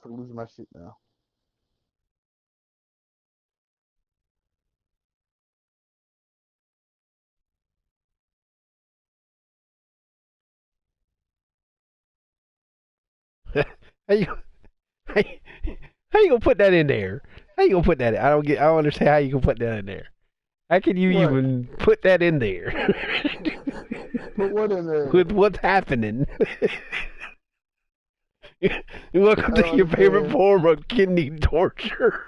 for losing my shit now. How you how you, how you gonna put that in there? How you gonna put that in? I don't understand how you can put that in there. How can you What? even put that in there? Put what in there? With what's happening? Welcome I to don't your favorite understand. form of kidney torture.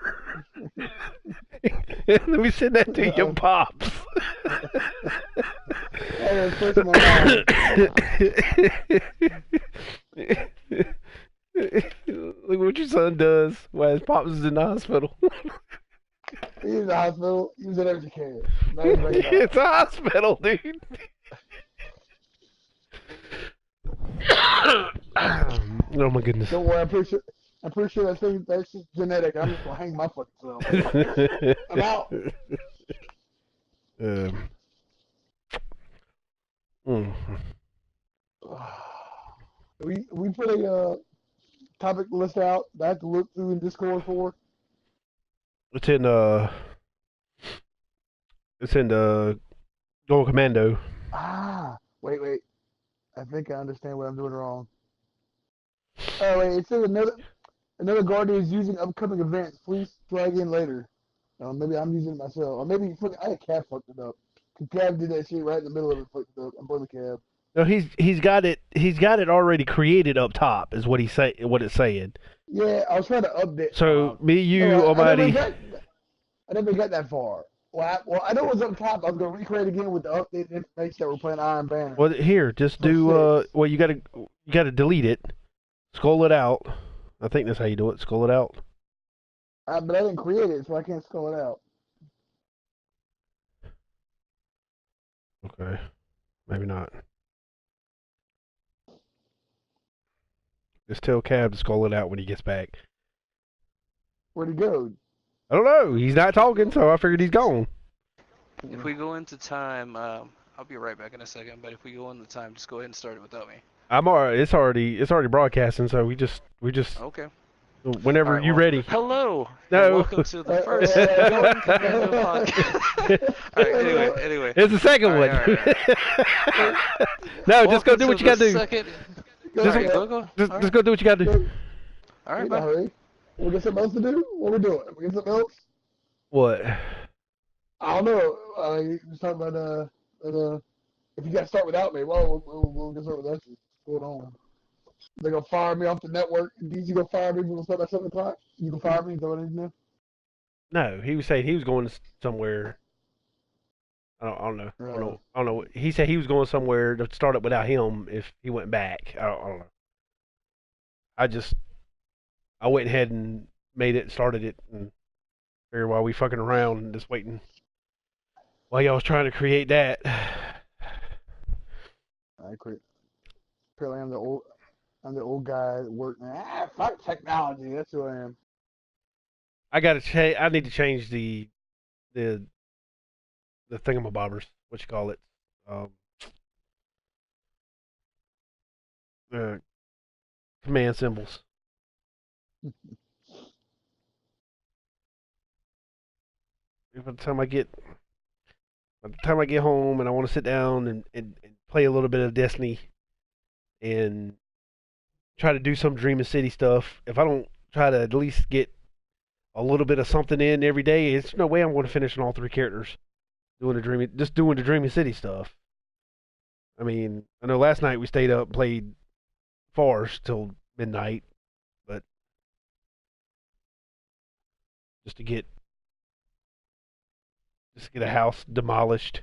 Let me send that to your Uh, pops. I was first in my mind. Look what your son does while his pops is in the hospital. He was in the hospital. He was in urgent care. Now he's back in the It's house. a hospital, dude. Oh my goodness. Don't worry. I'm pretty sure that's just genetic. I'm just gonna hang my fucking self. I'm out. um, mm. We put a topic list out that I have to look through in Discord for. It's in going Commando. Wait. I think I understand what I'm doing wrong. Oh wait, it says another guardian is using upcoming events. Please try again later. Maybe I'm using it myself, or maybe I had Cav fucked it up. 'Cause Cav did that shit right in the middle of it. Fucked it up. I'm blaming Cav. No, he's got it already created up top. Is what what it's saying. Yeah, I was trying to update. So me, you, No, Almighty. I never got that far. I know it was up top. I was gonna recreate again with the updated information that we're playing Iron Banner. Well, here, just For do. 6. Well, you gotta delete it, scroll it out. I think that's how you do it. Scroll it out. But I didn't create it, so I can't spell it out. Okay, maybe not. Just tell Cab to scroll it out when he gets back. Where'd he go? I don't know. He's not talking, so I figured he's gone. If we go into time, I'll be right back in a second. But if we go into time, just go ahead and start it without me. I'm already. It's already broadcasting. So we just. Okay. Whenever All right, you're well, ready. hello. No. And welcome to the first Going Commando podcast. All right. Anyway. It's the second All one. right. No, just go do what you gotta do. Second... Just, All right, go. just go do what you gotta do. All right, In a bye. hurry. We got something else to do? What we doing? We got something else? What? I don't know. You was talking about if you got to start without me, well, we'll get started without you. What's going on? They gonna fire me off the network. Did you gonna fire me when we start at 7 o'clock? You gonna fire me? Is that what it is now? No, he was saying he was going somewhere. I don't know. I don't know. He said he was going somewhere to start it without him if he went back. I don't know. I went ahead and made it, started it, and figured while we fucking around and just waiting while y'all was trying to create that. I quit. Apparently, I'm the old guy that worked. Fuck technology. That's who I am. I gotta change. I need to change the thingamabobbers. What you call it? The command symbols. By the time I get home and I want to sit down and play a little bit of Destiny and try to do some Dreaming City stuff, if I don't try to at least get a little bit of something in every day, it's no way I'm going to finish on all 3 characters doing the Dreaming City stuff. I mean, I know last night we stayed up and played Farce till midnight, but just to get a house demolished.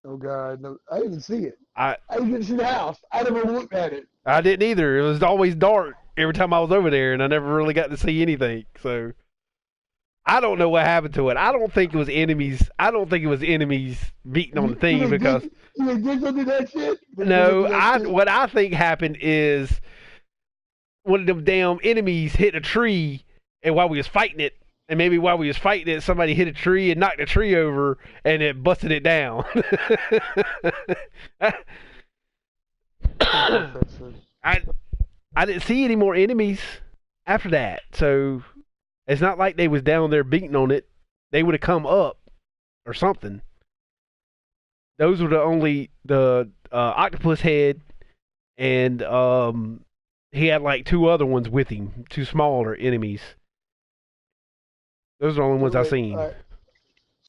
Oh God, no! I didn't even see it. I didn't even see the house. I never looked at it. I didn't either. It was always dark every time I was over there, and I never really got to see anything. So I don't know what happened to it. I don't think it was enemies. I don't think it was enemies beating on the thing because You did something to that shit. no. What I think happened is one of them damn enemies hit a tree, and while we was fighting it. And maybe while we was fighting it, somebody hit a tree and knocked the tree over, and it busted it down. I didn't see any more enemies. after that. So it's not like they was down there beating on it. They would have come up or something. Those were the octopus head, and he had like two other ones with him, two smaller enemies. Those are the only ones I Wait, seen.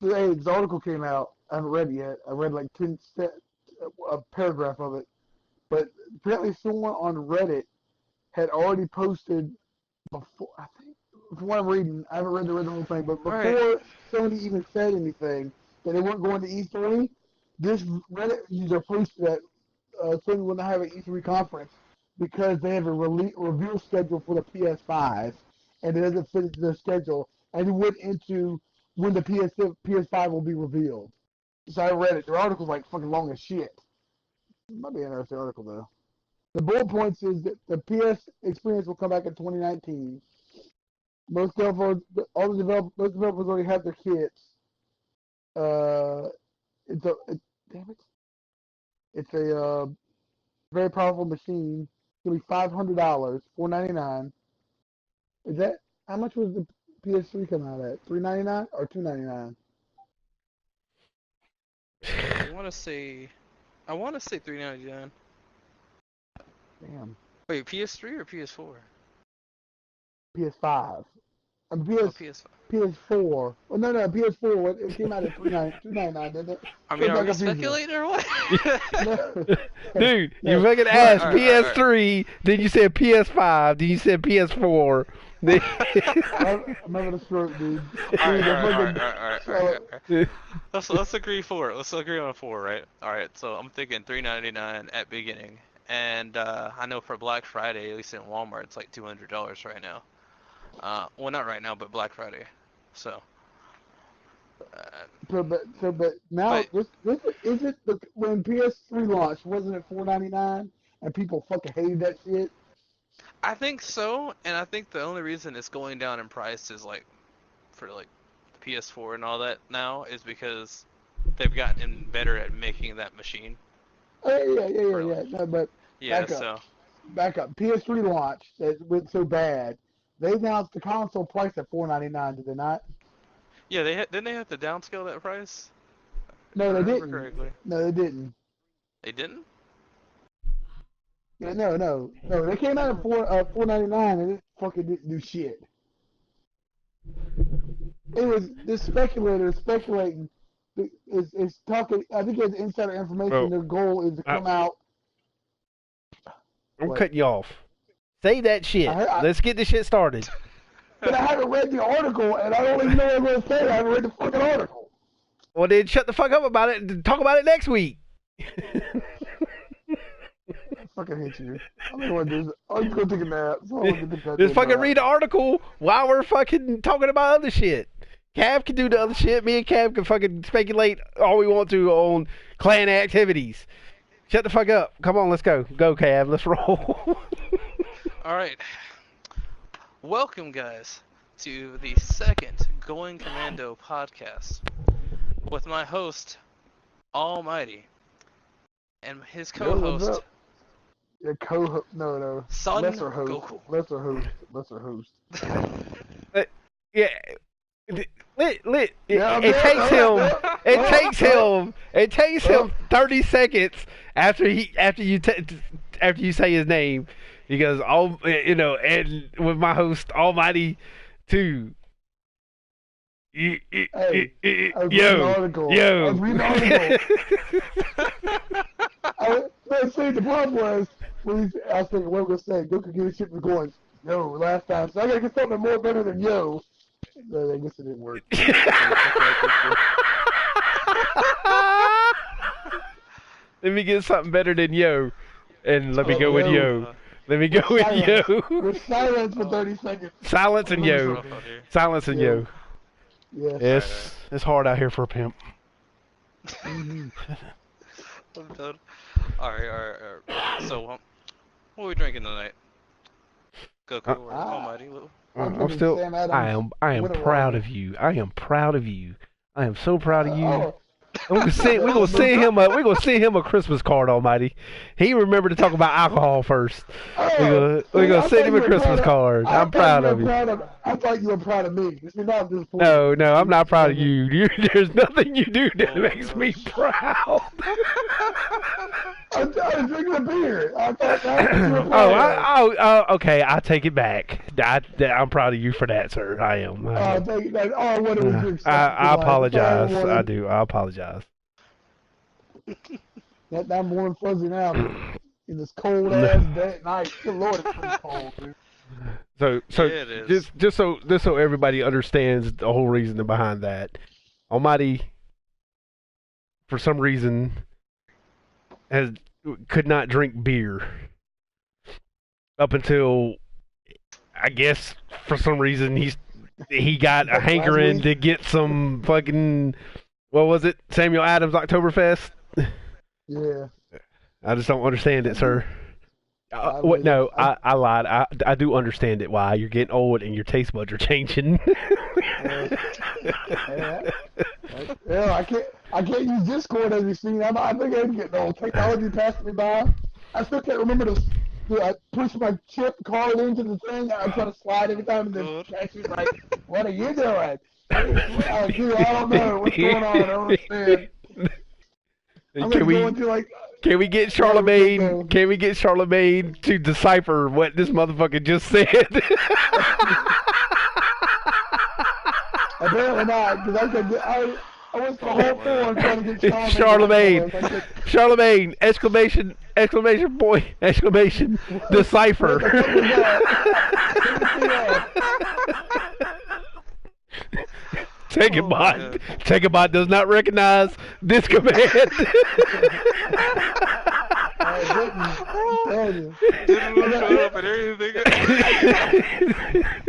So, hey, this article came out. I haven't read it yet. I read like a paragraph of it. But apparently someone on Reddit had already posted before, I think, from what I'm reading, I haven't read the whole thing, but before Sony even said anything that they weren't going to E3, this Reddit user posted that Sony will not have an E3 conference because they have a reveal schedule for the PS5, and it doesn't fit into their schedule, and it went into when the PS5 will be revealed. So I read it. The article's like fucking long as shit. It might be an interesting article though. The bullet points is that the PS experience will come back in 2019. Most developers already have their kits. Damn it. It's a very powerful machine. It's gonna be $500, $499. Is that how much was the PS3 coming out at? $399 or $299? I want to say $3.99. Damn. Wait, PS3 or PS4? PS5. PS5. PS4. Oh no, PS4. It came out at $299, didn't it? I mean, are we speculating or what? No. Dude, No. you fucking asked All right, PS3, then you said PS5, then you said PS4. I'm having a stroke, dude. Alright. Let's agree for it. Let's agree on a 4, right? Alright, so I'm thinking $3.99 at beginning. And I know for Black Friday, at least in Walmart, it's like $200 right now. Well, not right now, but Black Friday. So. But now this is it. When PS3 launched, wasn't it $4.99? And people fucking hated that shit. I think so, and I think the only reason it's going down in price is like for like the PS4 and all that now is because they've gotten better at making that machine. Oh, yeah. No, but Yeah, back up. PS3 launch that went so bad. They announced the console price at $4.99. Did they not? Yeah, didn't they have to downscale that price? No, they didn't. Correctly. No, they didn't. They didn't? Yeah, no. They came out at $4.99 and it fucking didn't do shit. It was this speculator speculating is talking. I think it's insider information. Well, Their goal is to come out. I'm cutting you off. Say that shit. Let's get this shit started. But I haven't read the article, and I don't even know what I'm going to say. I haven't read the fucking article. Well, then shut the fuck up about it and talk about it next week. I fucking hate you. I'm going to go take a nap. Just fucking read the article while we're fucking talking about other shit. Cav can do the other shit. Me and Cav can fucking speculate all we want to on clan activities. Shut the fuck up. Come on, let's go. Go, Cav. Let's roll. All right. Welcome, guys, to the second Going Commando podcast with my host, Almighty, and his co-host, Your co-host, no. Son Lesser host. Goku. Lesser host. Yeah. It takes him 30 seconds after you say his name. He goes, and with my host Almighty too. Yo. I was reading the article. See, the problem was, I was thinking, what was I going to say? Goku gave shit for going, yo, last time. So I got to get something more better than yo. I guess it didn't work. Let me get something better than yo. And let me go with yo. Let me go with yo. With silence for 30 seconds. Silence and yo. Silence and yo. Yes. It's hard out here for a pimp. I'm done. Alright. So, what are we drinking tonight? Goku or Almighty? I'm still. I am proud of you. I am proud of you. I am so proud of you. We're gonna send him a Christmas card, Almighty. He remembered to talk about alcohol first. Oh, We're see, gonna send him a Christmas card. I'm proud of you. I thought you were proud of me. You're not disappointed. No, I'm not proud of you. There's nothing you do that Oh my makes me gosh. proud. I was drinking a beer. I thought that was your proud. Okay. I take it back. I'm proud of you for that, sir. I am. Oh, thank you. All I wanted was your acceptance. I apologize. That's all I do. I apologize. That I'm warm fuzzy now in this cold ass day night. Good Lord, it's pretty cold, dude. So Yeah, it is. just so everybody understands the whole reason behind that. Almighty, for some reason, could not drink beer up until, I guess, for some reason he got a hankering to get some fucking, what was it, Samuel Adams Oktoberfest. Yeah. I just don't understand it, sir. What? No, I lied. I do understand it. Why? You're getting old and your taste buds are changing. Yeah, I can't use Discord as you see. I think I'm getting old. Technology passed me by. I still can't remember to I push my chip card into the thing. I try to slide every time, and then Casey's like, "What are you doing?" I don't know what's going on. I don't understand. Can we get Charlemagne? Can we get Charlemagne to decipher what this motherfucker just said? Apparently not, because I went the whole floor trying to get Charlemagne. Charlemagne! Exclamation point! Exclamation! Decipher! Tegabot does not recognize this command. Didn't show up and everything.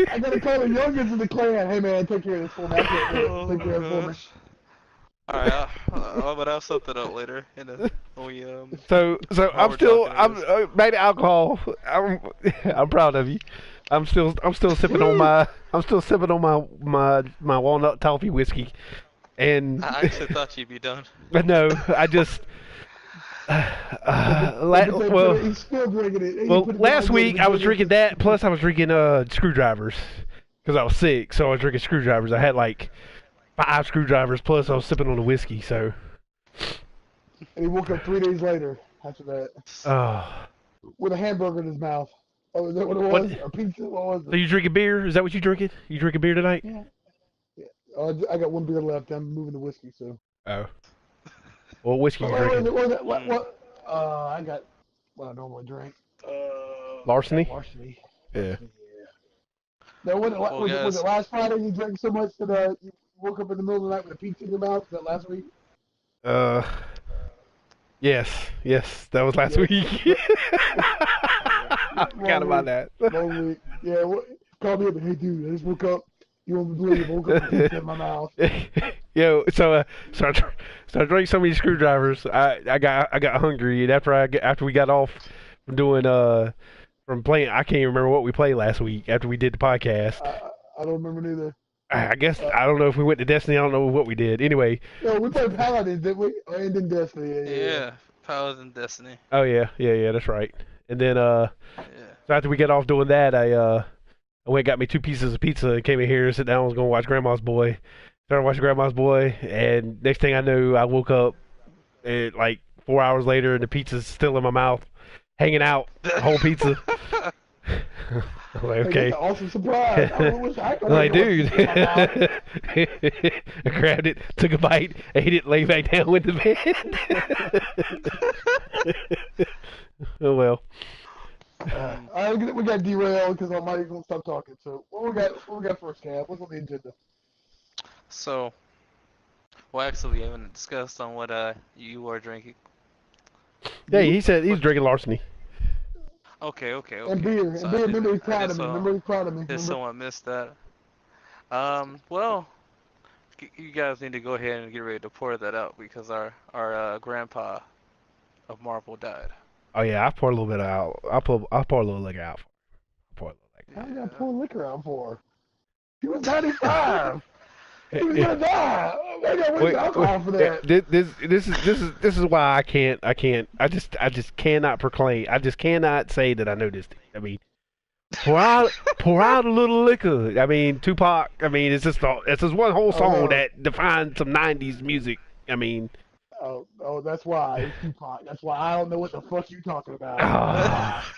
I gotta call the youngest in the clan. Hey man, take care of this for me. I can't take care of it for me. Alright, I'm gonna have something up later. So I'm back to alcohol. I'm proud of you. I'm still sipping on my walnut toffee whiskey, and I actually thought you'd be done. No, I just. He's still drinking it. Well, last week I was drinking that, plus I was drinking screwdrivers because I was sick, so I was drinking screwdrivers. I had like 5 screwdrivers, plus I was sipping on the whiskey. So. And he woke up 3 days later after that. Oh. With a hamburger in his mouth. Oh, is that what it was? Or pizza? What was it? So you drinking beer? Is that what you drinking? You drinking beer tonight? Yeah. I got 1 beer left. I'm moving to whiskey, so. Oh. What whiskey you drinking? I got what I normally drink. Larceny? Larceny. Yeah. Now, was it last Friday you drank so much that you woke up in the middle of the night with a pizza in your mouth? Was that last week? Yes, that was last week. I forgot about that. Long week. Yeah, call me up and, hey dude, I just woke up. You won't believe I woke up with pizza in my mouth. Yo, so I drank so many screwdrivers. I got hungry, and after we got off from doing from playing, I can't even remember what we played last week after we did the podcast. I don't remember neither. I guess I don't know if we went to Destiny. I don't know what we did. Anyway. Yeah, we played Paladins, didn't we? And then Destiny. Yeah, Paladin Destiny. Oh yeah, that's right. And then so after we got off doing that, I went and got me 2 pieces of pizza and came in here and sat down. I was gonna watch Grandma's Boy. Started watching Grandma's Boy, and next thing I knew, I woke up and like 4 hours later, and the pizza's still in my mouth, hanging out, the whole pizza. I'm like, okay. That's an awesome surprise. I wish I could. I'm like, dude. I grabbed it, took a bite, ate it, lay back down, went to bed. Oh well. We got derailed because Almighty's gonna stop talking. So what we got first, Cab? What's on the agenda? So, well, actually, we haven't discussed on what you are drinking. Yeah, he said he's drinking Larceny. Okay. And beer. So Remember, he's proud of me. Remember, he's proud of me. Did someone miss that? Well, you guys need to go ahead and get ready to pour that out because our grandpa of Marvel died. Oh yeah, I pour a little bit out. I pour a little liquor out. How did I pour liquor out for? He was 95. He was gonna die. I got Wait, wasted alcohol for that. this is why I just cannot proclaim. I just cannot say that I know this. I mean, pour out a little liquor. I mean, Tupac. I mean, it's just one whole Oh song no. that defines some '90s music. I mean, Oh, that's why it's Tupac. That's why I don't know what the fuck you talking about. ah,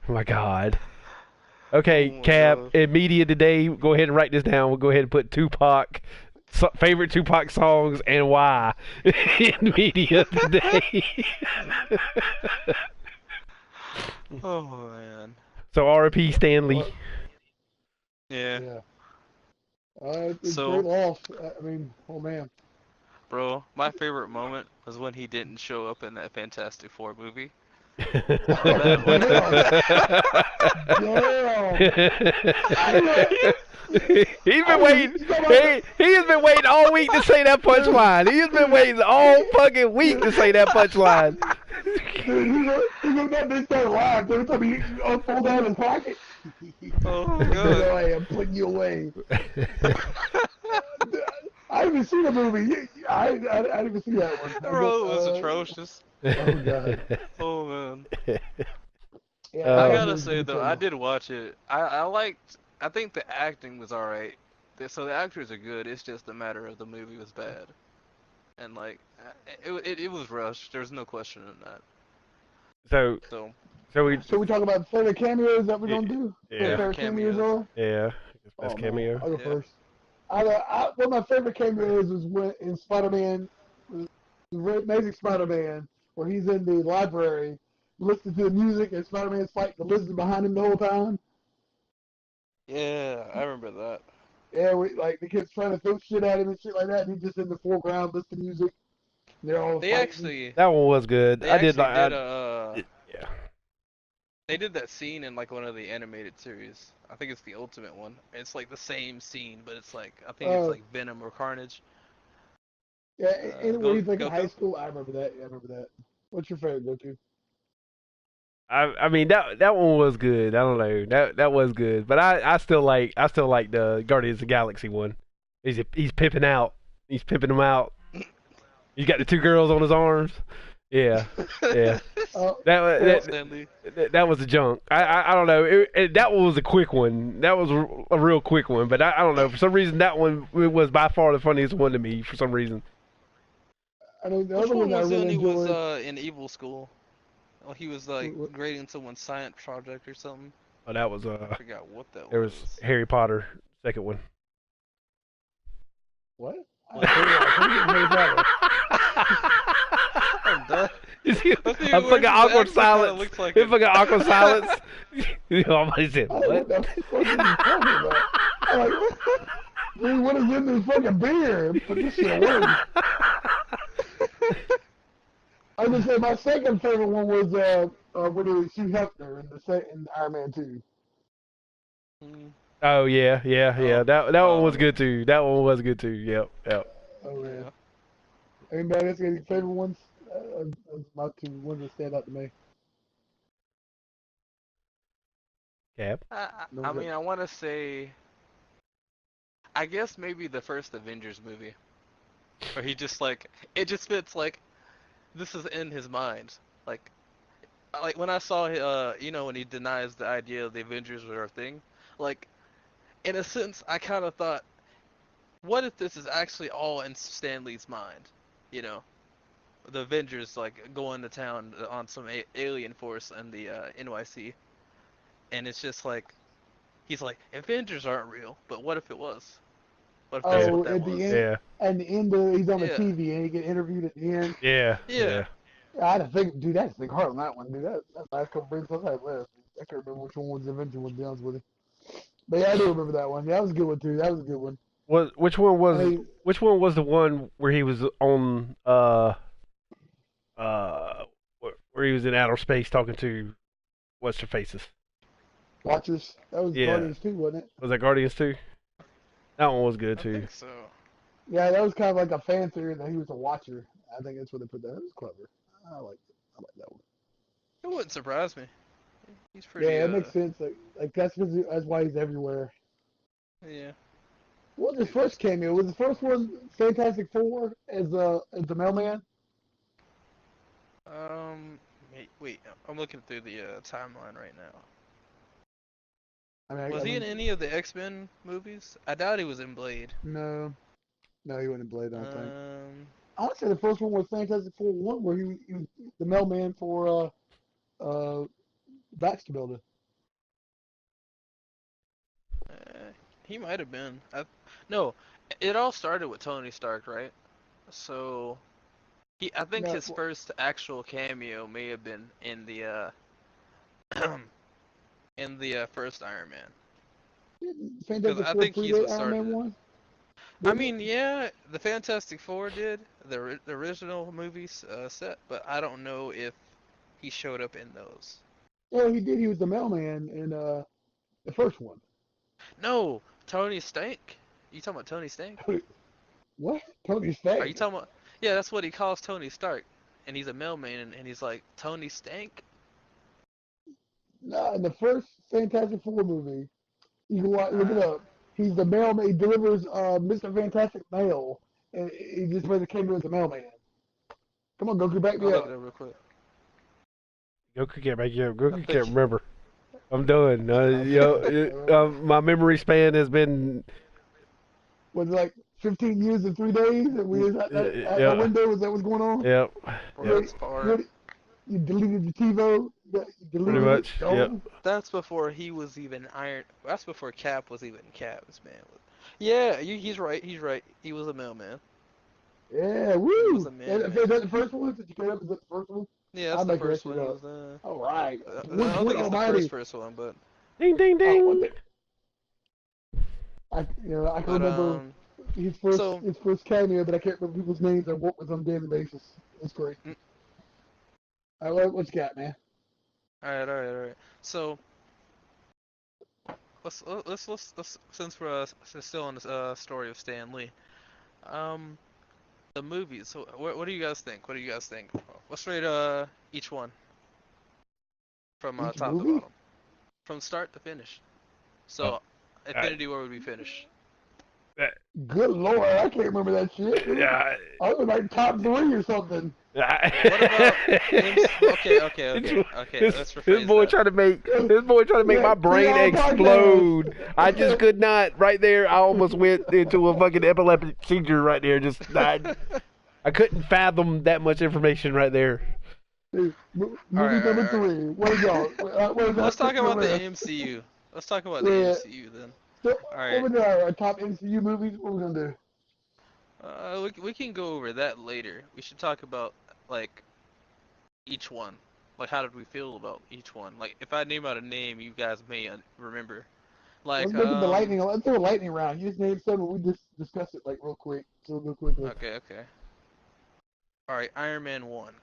my God. Oh Okay, my Cap, god. in media today, go ahead and write this down. We'll go ahead and put Tupac, favorite Tupac songs and why in media today. Oh man. So R.P. Stanley. What? Yeah. Yeah. It's great So, loss. I mean, oh man. bro, my favorite moment was when he didn't show up in that Fantastic Four movie. Oh That was damn. Damn. He's been Hey, waiting. you talking about the, He has been waiting all week to say that dude, punchline. He has been waiting all fucking week to dude, say that punchline. dude, he gonna that bitch start laugh every time he unfold down his pocket. oh my Put it god. away. I'm putting you away. I haven't seen the movie. I didn't even see that one. I guess. Bro, it was atrocious. Oh god. Oh man. Yeah, I that gotta movie's say pretty though, I terrible. did watch it. I liked. I think the acting was alright. So the actors are good. It's just a matter of the movie was bad, and like it was rushed. There's no question in that. so So so we So we talk about favorite cameos that we're yeah gonna do. yeah favorite Favorite cameos cameos. are. yeah best Oh man, cameo. I'll go Yeah. first. One of my favorite cameos was when in Spider-Man, the Amazing Spider-Man, where he's in the library listening to the music and Spider-Man's fighting the lizard behind him the whole time. Yeah, I remember that. Yeah, like the kids trying to throw shit at him and shit like that, and he's just in the foreground listening to music. And they're all They fighting. actually That one was good. they I did actually like. did Yeah. they did that scene in like one of the animated series. I think it's the Ultimate one. It's like the same scene, but it's like I think it's Uh, like Venom or Carnage. yeah, anywhere Go he's like in high Goku. school, I remember that. Yeah, I remember that. What's your favorite Goku? I mean that one was good. I don't know that was good, but I still like the Guardians of the Galaxy one. He's pimping out. He's pimping them out. He's got the two girls on his arms. Yeah, yeah. Uh, That well, Stanley. that was a junk. I don't know. That one was a quick one. That was a real quick one. But I don't know. For some reason, that one was by far the funniest one to me. For some reason. I mean, the Which other one one I was when really he was enjoyed. in Evil School? Oh, he was like grading someone's science project or something. Oh, that was I forgot what that there was was. Harry Potter second one. What? I couldn't Harry Potter. I'm done. You see, That's a even fucking worse. His awkward accent kinda silence. looks like A it. fucking awkward silence. You know, I said, I don't know what? what the fuck are you talking about? I'm like, dude, what is in this fucking beer? Put this shit away. I was gonna say my second favorite one was when it was Hugh Hefner in Iron Man 2. Mm. Oh yeah. Oh, That one was good too. That one was good too. Yep. Oh yeah. yeah. Anybody else got any favorite ones? Those are my two ones that stand out to me. Cap. No I good. mean, I want to say, I guess maybe the first Avengers movie, where he just like, it just fits like, this is in his mind. Like, like when I saw, when he denies the idea of the Avengers were a thing, like, in a sense, I kind of thought, what if this is actually all in Stanley's mind? You know, the Avengers like going to town on some alien force in the NYC, and it's just like he's like, Avengers aren't real, but what if it was? What if that's Yeah. what Oh, that at the was? end, Yeah. at the end, he's on the Yeah, TV and he get interviewed at the end. Yeah. yeah. I had to think, dude, I had to think hard on that one, dude. That last couple brings I had left. I can't remember which one was the Avenger one, to be honest with you. But yeah, I do remember that one. Yeah, that was a good one too. That was a good one. Which one I was mean, which one was the one where he was on uh where he was in outer space talking to what's her faces? Watchers. That was Yeah. Guardians too, wasn't it? Was that Guardians too? That one was good I too. think so. Yeah, that was kind of like a fan theory that he was a watcher. I think that's what they put that. That was clever. I like it. I like that one. It wouldn't surprise me. He's pretty Yeah, it makes sense. Like that's why he's everywhere. yeah. What was his first cameo? Was the first one Fantastic Four as the mailman? Wait, I'm looking through the timeline right now. I Was he in mean, any of the X-Men movies? I doubt he was in Blade. no, no, he wasn't in Blade. I don't think. Um, I want to say the first one was Fantastic Four one, where he was the mailman for Baxter Builder. uh, he might have been. No, it all started with Tony Stark, right? So I think No, his first actual cameo may have been in the in the first Iron Man, because Fantastic I Four think he's predate what Iron started Man it. one, I didn't it? mean, yeah, the Fantastic Four did the original movies set, but I don't know if he showed up in those. Well, he did. He was the mailman in the first one. No, Tony Stank. You talking about Tony Stank? What? Tony Are you Stark? talking about? Yeah, that's what he calls Tony Stark, and he's a mailman, and he's like Tony Stank. No, in the first Fantastic Four movie, you can look it Uh, up. He's the mailman. He delivers Mr. Fantastic mail, and he just basically came in as a mailman. Come on, Goku, back I'll me look it up. up real quick. Goku can't make it. I Goku think. can't remember. I'm done. Okay. My memory span has been. Was it like 15 years and 3 days, and we was at that Yeah, window? Was that what's going on? yeah, Bro, yeah. You, that's far. you, you deleted the TiVo. You Pretty deleted it. much. Yep. Gone. That's before he was even Iron. That's before Cap was even Cap. This man was. Yeah, he's right. He's right. He was a mailman. Yeah, He was woo! a Is mailman. that the first one? Did you get up? Is that the first one? Yeah, that's I'm the making that first shit one. He up. was All right. I Good, don't good think it's the first almighty. first one, but Ding, ding, Oh, ding. I can but remember so his first cameo, but I can't remember people's names I work with on a daily basis. It's great. mm, All right, what you got, man? all right. So let's since we're still on the story of Stan Lee, um, the movies. So what do you guys think? What do you guys think? Let's rate each one from Each top to movie? bottom, from start to finish. Oh, So uh, Infinity War would be finished. uh, Good lord, I can't remember that shit. uh, I was like top three or something. What about okay, this, okay. this, Let's this rephrase boy that. trying to make Yeah, this boy trying to make yeah, my 3 brain hour explode. I just podcast. could not. Right there, I almost went into a fucking epileptic seizure. Right there, just I couldn't fathom that much information right there. Dude, All movie right, all number right, all right. three. What is y'all? What is Let's that talk put in the about the list? MCU. Let's talk about the Yeah. MCU then. So, All what right. we do? Our top MCU movies? What we gonna do? We can go over that later. We should talk about like each one. Like how did we feel about each one? Like if I name out a name, you guys may remember. Let's Like make it the lightning. Let's do a lightning round. You just name something. We just discuss it like real quick. So go quickly. okay. All right, Iron Man 1.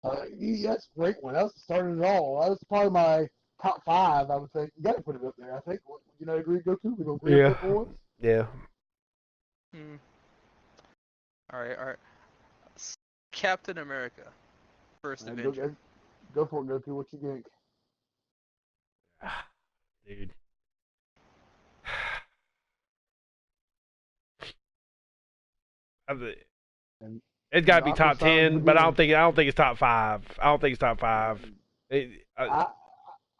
That's a great one. That was the start of it all. That was probably my top five. I would think you got to put it up there. I think. You know, agree, Goku. We gonna agree on Yeah, that for once. yeah. Hmm. All right. Captain America, First All right, go, Avenger. go for it, Goku. What you think? Dude. And It's got to the be awkward top silence 10, but begins. I don't think it's top 5. I don't think it's top 5. I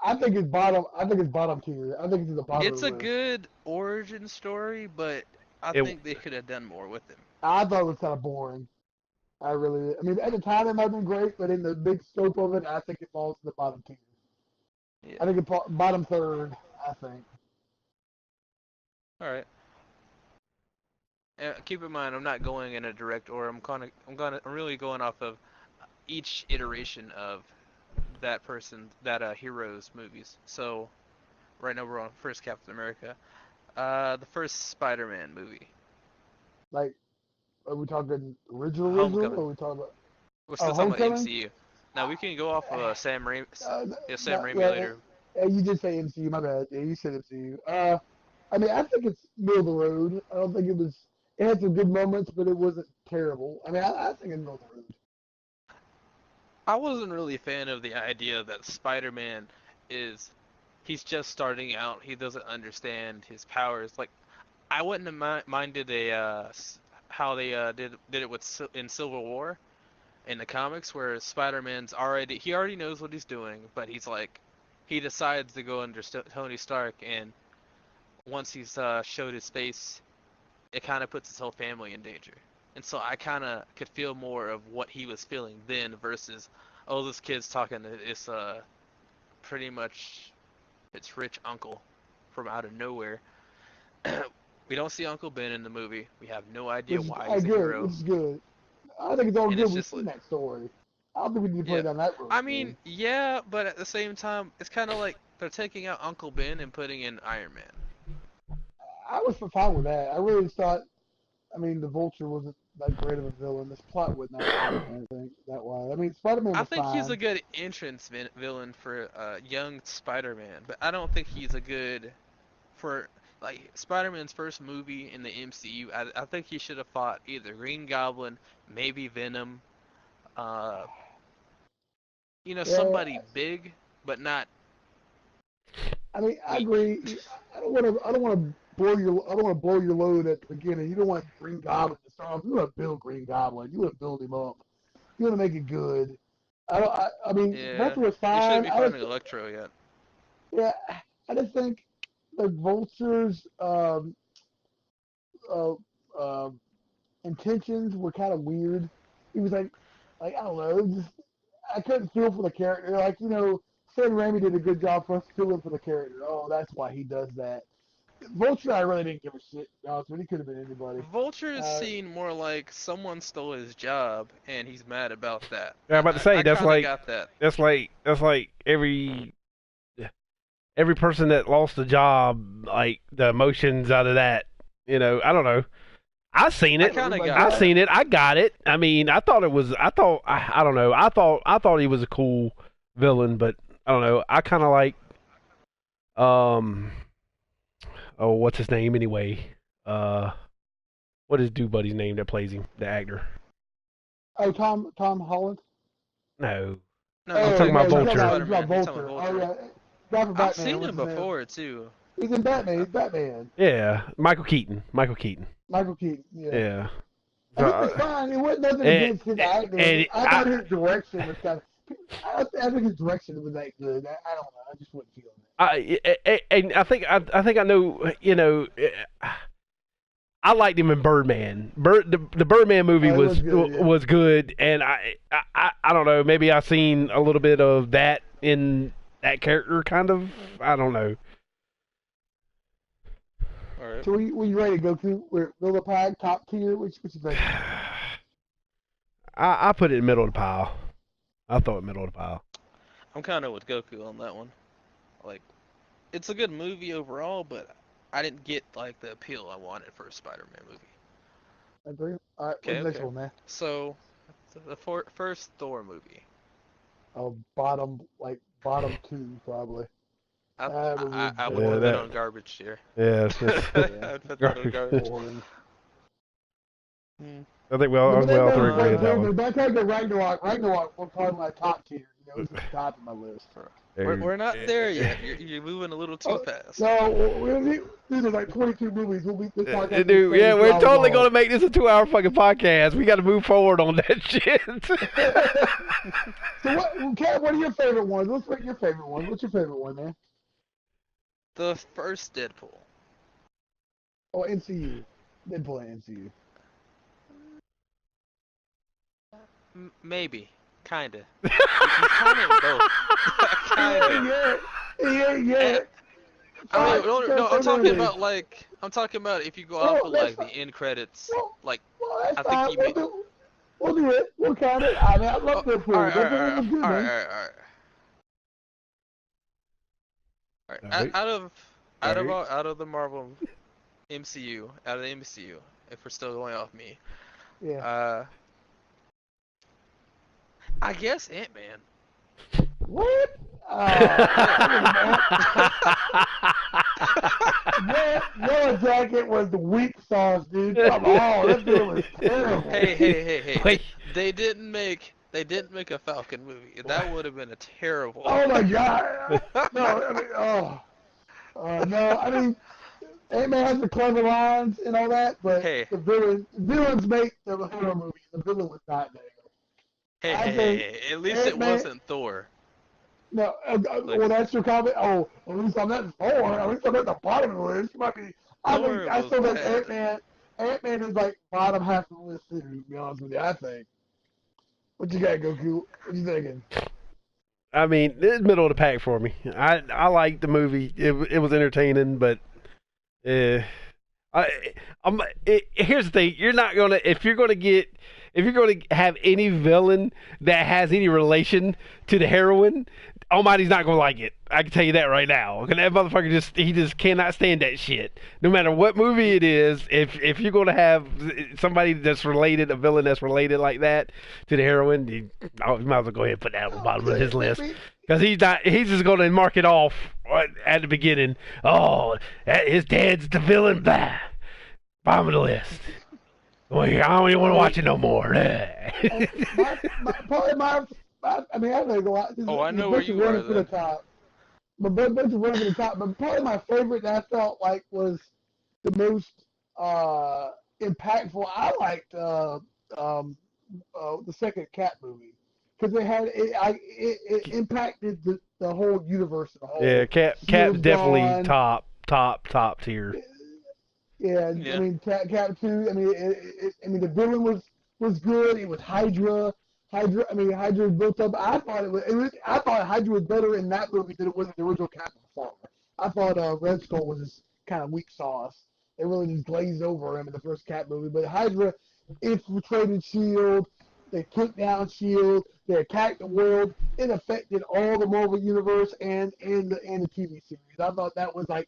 I think it's bottom. I think it's bottom tier. I think it's at the bottom of It's the a list. good origin story, but I it think they could have done more with him. I thought it was kind of boring. I really. I mean, at the time it might have been great, but in the big scope of it, I think it falls to the bottom tier. I Yeah. think it bottom third. I think. All right. Keep in mind, I'm not going in a direct order. I'm really going off of each iteration of that person, that hero's movies. So right now we're on first Captain America. The first Spider-Man movie, Like, are we talking original? Homecoming. Or are we talking about We're still talking about Homecoming? MCU. Now we can go off of Sam Raimi, Uh, yeah, Sam no, Raimi well, later. you did say MCU. My bad. Yeah, you said MCU. I mean, I think it's middle of the road. I don't think it was. It had some good moments, but it wasn't terrible. I mean, I think it's middle of the road. I wasn't really a fan of the idea that Spider-Man is he's just starting out. He doesn't understand his powers. Like I wouldn't have minded how they did it with in Civil War in the comics, where Spider-Man's he already knows what he's doing, but he decides to go under Tony Stark, and once he's showed his face, it kind of puts his whole family in danger. And so I kind of could feel more of what he was feeling then versus, oh, this kid's talking to this pretty much its rich uncle from out of nowhere. We don't see Uncle Ben in the movie. We have no idea Which is why he's a good. hero. Which is good. I think it's all And good. it's We've just seen like, that story. I don't think we need to play yeah. down that road. I mean, yeah, but at the same time, it's kind of like they're taking out Uncle Ben and putting in Iron Man. I was fine with that. I really thought. I mean, the Vulture wasn't that great of a villain. This plot was not great. I think that way. I mean, Spider-Man I was think he's a fine. good entrance villain for young Spider-Man, but I don't think he's a good for like Spider-Man's first movie in the MCU. I think he should have fought either Green Goblin, maybe Venom, uh, Yeah, somebody big, but not I mean, I weak. agree. I don't want to. I don't want to blow your. I don't want to blow your load at the beginning. You don't want Green Goblin to start off. You want to build Green Goblin. You want to build him up. You want to make it good. I don't. I mean, Yeah, Vulture was you shouldn't fine. be fighting Electro yet. Yeah, I just think the Vulture's uh, uh, intentions were kind of weird. He was like I don't know. Just I couldn't feel for the character. Like Sam Raimi did a good job for us feeling for the character. Oh, that's why he does that. Vulture, I really didn't give a shit. To be honest with you, he could have been anybody. Vulture is Uh, seen more like someone stole his job and he's mad about that. Yeah, I'm about to say I that's kind of like got that. that's like every person that lost a job, like the emotions out of that. I don't know. I seen I it. kind of like got I that. seen it. I got it. I mean, I thought it was. I don't know. I thought he was a cool villain, but I don't know. I kind of like um. Oh, what's his name anyway? Uh, what is Dude Buddy's name that plays him? The actor. oh, Tom Holland. No, No, I'm Oh talking no, about he's you're talking talking about Vulture. about, Spider-Man. He's talking Vulture. about Oh Vulture. yeah, guy from I've Batman. seen What's him his name? before too. He's in Batman. He's Batman. Yeah, Michael Keaton. Michael Keaton. Michael Keaton. Yeah. Yeah. And he was fine. It wasn't nothing And, against his acting. and I thought his direction was kind of. I think his direction was that good. I don't know. I just wasn't feeling it. and I think I know. I liked him in Birdman. The Birdman movie Oh, it was was good. Yeah. was good, and I don't know. Maybe I've seen a little bit of that in that character, kind of. I don't know. All right. So we ready to go to we're Villa Pie top tier? Which you think? I put it in the middle of the pile. I throw it in the middle of the pile. I'm kind of with Goku on that one. Like, it's a good movie overall, but I didn't get like the appeal I wanted for a Spider-Man movie. Agree. All right. Okay, What's the next okay. one, man? So, the first Thor movie. Oh, bottom two probably. I That I, was I would Yeah, put that that- on garbage tier. Yeah, I'd put that on garbage. boring. I think we all have to agree on that one. By the time I get Ragnarok was probably my top tier. It's the top of my list. We're not there yet. You're moving a little too fast. No, these are like 22 movies. This podcast Dude, is yeah, we're 2 hours totally long. gonna make this a 2-hour fucking podcast. We got to move forward on that shit. So what are your favorite ones? Let's pick your favorite one. What's your favorite one, man? The first Deadpool. Oh, MCU. Deadpool and MCU. Maybe. Kinda. He's kinda in both. Kinda. Yeah. I mean, no, I'm talking about if you go off of like the end credits, like Well, that's I fine. think he made. We'll do it. We'll count it. I mean, I love Deadpool. Alright, Deadpool was good, man. Alright. Alright. Out of the Marvel MCU, out of the MCU, if we're still going off me, Yeah. I guess Ant-Man. What? Yellow Jacket was the weak sauce, dude. Come on, that dude was terrible. Hey. Wait. They didn't make a Falcon movie. That would have been a terrible. Oh my god. No, I mean, no, I mean, Ant-Man has the clever lines and all that, but Hey, villains make the horror movie. The villain was not there. hey, I hey, hey, think hey. At least it Ant-Man. wasn't Thor. No, Like well, that's your comment. Oh, at least I'm not Thor. At least I'm at the bottom of the list. You might be. Thor I was still think bad. Ant-Man is like bottom half of the list too. To be honest with you, I think. What you got, Goku? What you thinking? I mean, it's middle of the pack for me. I liked the movie. It was entertaining, but uh, I here's the thing: you're not gonna if you're gonna have any villain that has any relation to the heroine, Almighty's not gonna like it. I can tell you that right now. Because that motherfucker he just cannot stand that shit. No matter what movie it is, if you're gonna have somebody that's related, a villain that's related like that to the heroine, you might as well go ahead and put that on the bottom of his list. Because he's just gonna mark it off at the beginning. Oh, his dad's the villain. Blah. Bottom of the list. Well, I don't even want to watch it no more. Probably I mean, I think a lot. Oh, I The know where bunch of you are running for the then. top. But bunch of running for the top. But probably my favorite that I felt like was the most impactful. I liked the second Cat movie because it impacted the whole universe as a Yeah, whole. Cap's Shield definitely gone. top tier. Yeah, I Yeah. mean Cat 2. I mean the villain was good. It was Hydra. I mean Hydra was built up. I thought I thought Hydra was better in that movie than it was in the original Cat before. I thought Red Skull was just kind of weak sauce. They really just glazed over him in the first Cat movie. But Hydra infiltrated Shield. They took down Shield. They attacked the world. It affected all the Marvel universe and the TV series. I thought that was like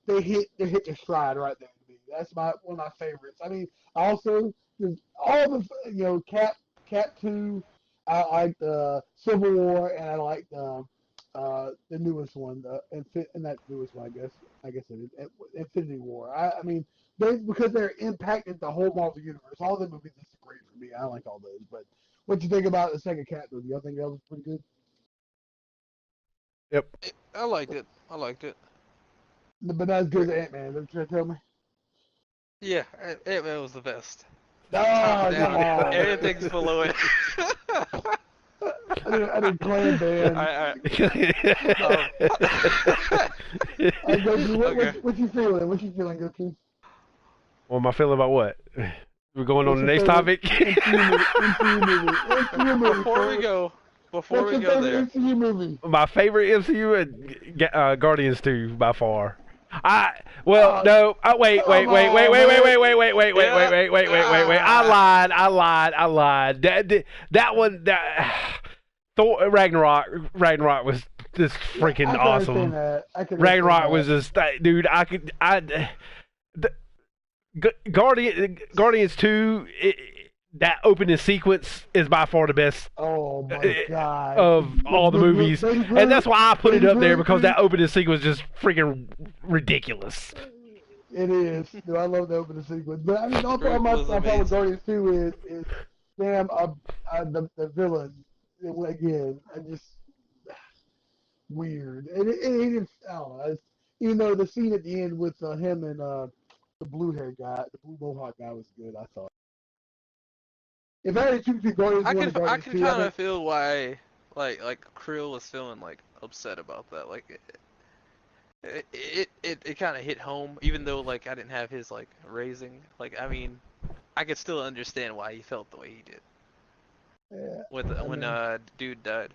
they hit their stride right there. That's one of my favorites. I mean, also all the Cat 2. I like Civil War, and I like the newest one, and that newest one, I guess it is Infinity War. I mean, because they're impacted the whole Marvel universe. All the movies are great for me. I like all those. But what you think about the second Cat movie? I think that was pretty good. Yep. I liked it. I liked it. But not as good as Ant Man. Are you trying to tell me? Yeah, Ant-Man was the best. Top Oh, come down, on. everything's below it. I didn't claim Dan. Okay. What you feeling? What you feeling, Goku? What am I feeling about what? We're going on What's the your next favorite topic. MCU movie? MCU movie. Before What's we your go favorite there, MCU movie? My favorite MCU, Guardians 2 by far. Well, Oh, no. Wait. come on, man. yeah, I lied. That one, Thor Ragnarok was just Yeah, freaking I can understand awesome. that. I can understand Ragnarok that. was just, dude. Guardians 2. That opening sequence is by far the best Oh my God. of all the movies, Baby and that's Groot, why I put it Baby up there Groot, because that opening sequence is just freaking ridiculous. It is. Dude, I love the opening sequence. But I mean, the Groot was my problem with amazing. Guardians 2 is damn, the villain. Again, I just weird. And it is, I don't know. Even though the scene at the end with him and the blue hair guy, the blue mohawk guy was good, I thought. If I had to choose between Guardians 1 and I Guardians can 2, I kind think of feel why, like Krill was feeling like upset about that. Like it kind of hit home, even though like I didn't have his like raising. Like I mean, I could still understand why he felt the way he did yeah, with I when mean, dude died.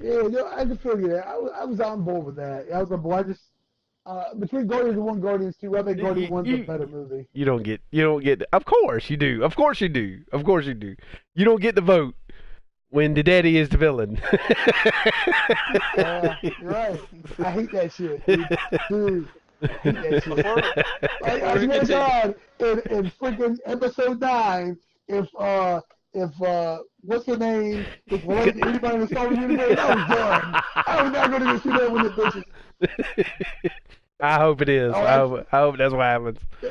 yeah, no, I can feel you there. I was on board with that. I was on board. I just between Guardians 1 and Guardians 2, I think Guardians You, 1's a you, better movie. you don't get. Of course you do. Of course you do. Of course you do. You don't get the vote when the daddy is the villain. You're right. I hate that shit, dude. I hate that shit. I Before we swear to continue, God, in freaking episode 9, if what's her name is related to anybody in the Star Wars universe, I was done. I was not gonna go see that with the bitches. I hope it is. Oh, I hope that's what happens. all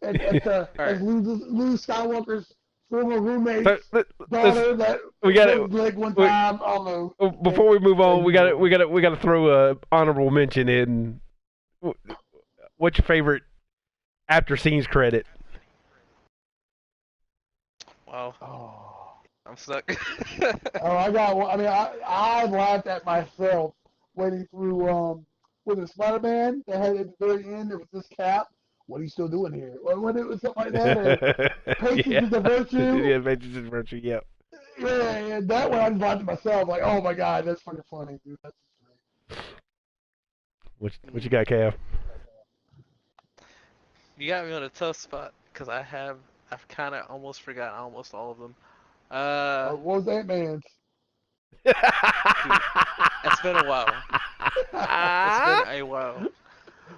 right. That's Luke Skywalker's former So, roommate's let's, daughter that we got broke his leg one to. time. I don't know. Before we move on, Crazy boy. we got to throw a honorable mention in. what's your favorite after scenes credit? Wow, Oh. I'm stuck. Oh, I got one. I mean, I laughed at myself waiting through with the Spider-Man. They had at the very end. It was this cap. What are you still doing here? Or when it was something like that, or patience Yeah. is a virtue. Yeah, Patience is a virtue. Yep. Yeah, yeah, that one I just laughed at myself. Like, oh my god, that's fucking funny, dude. That's What you got, Cav? You got me on a tough spot because I've kind of almost forgotten almost all of them. what was Ant-Man's? Dude, it's been a while. It's been a while.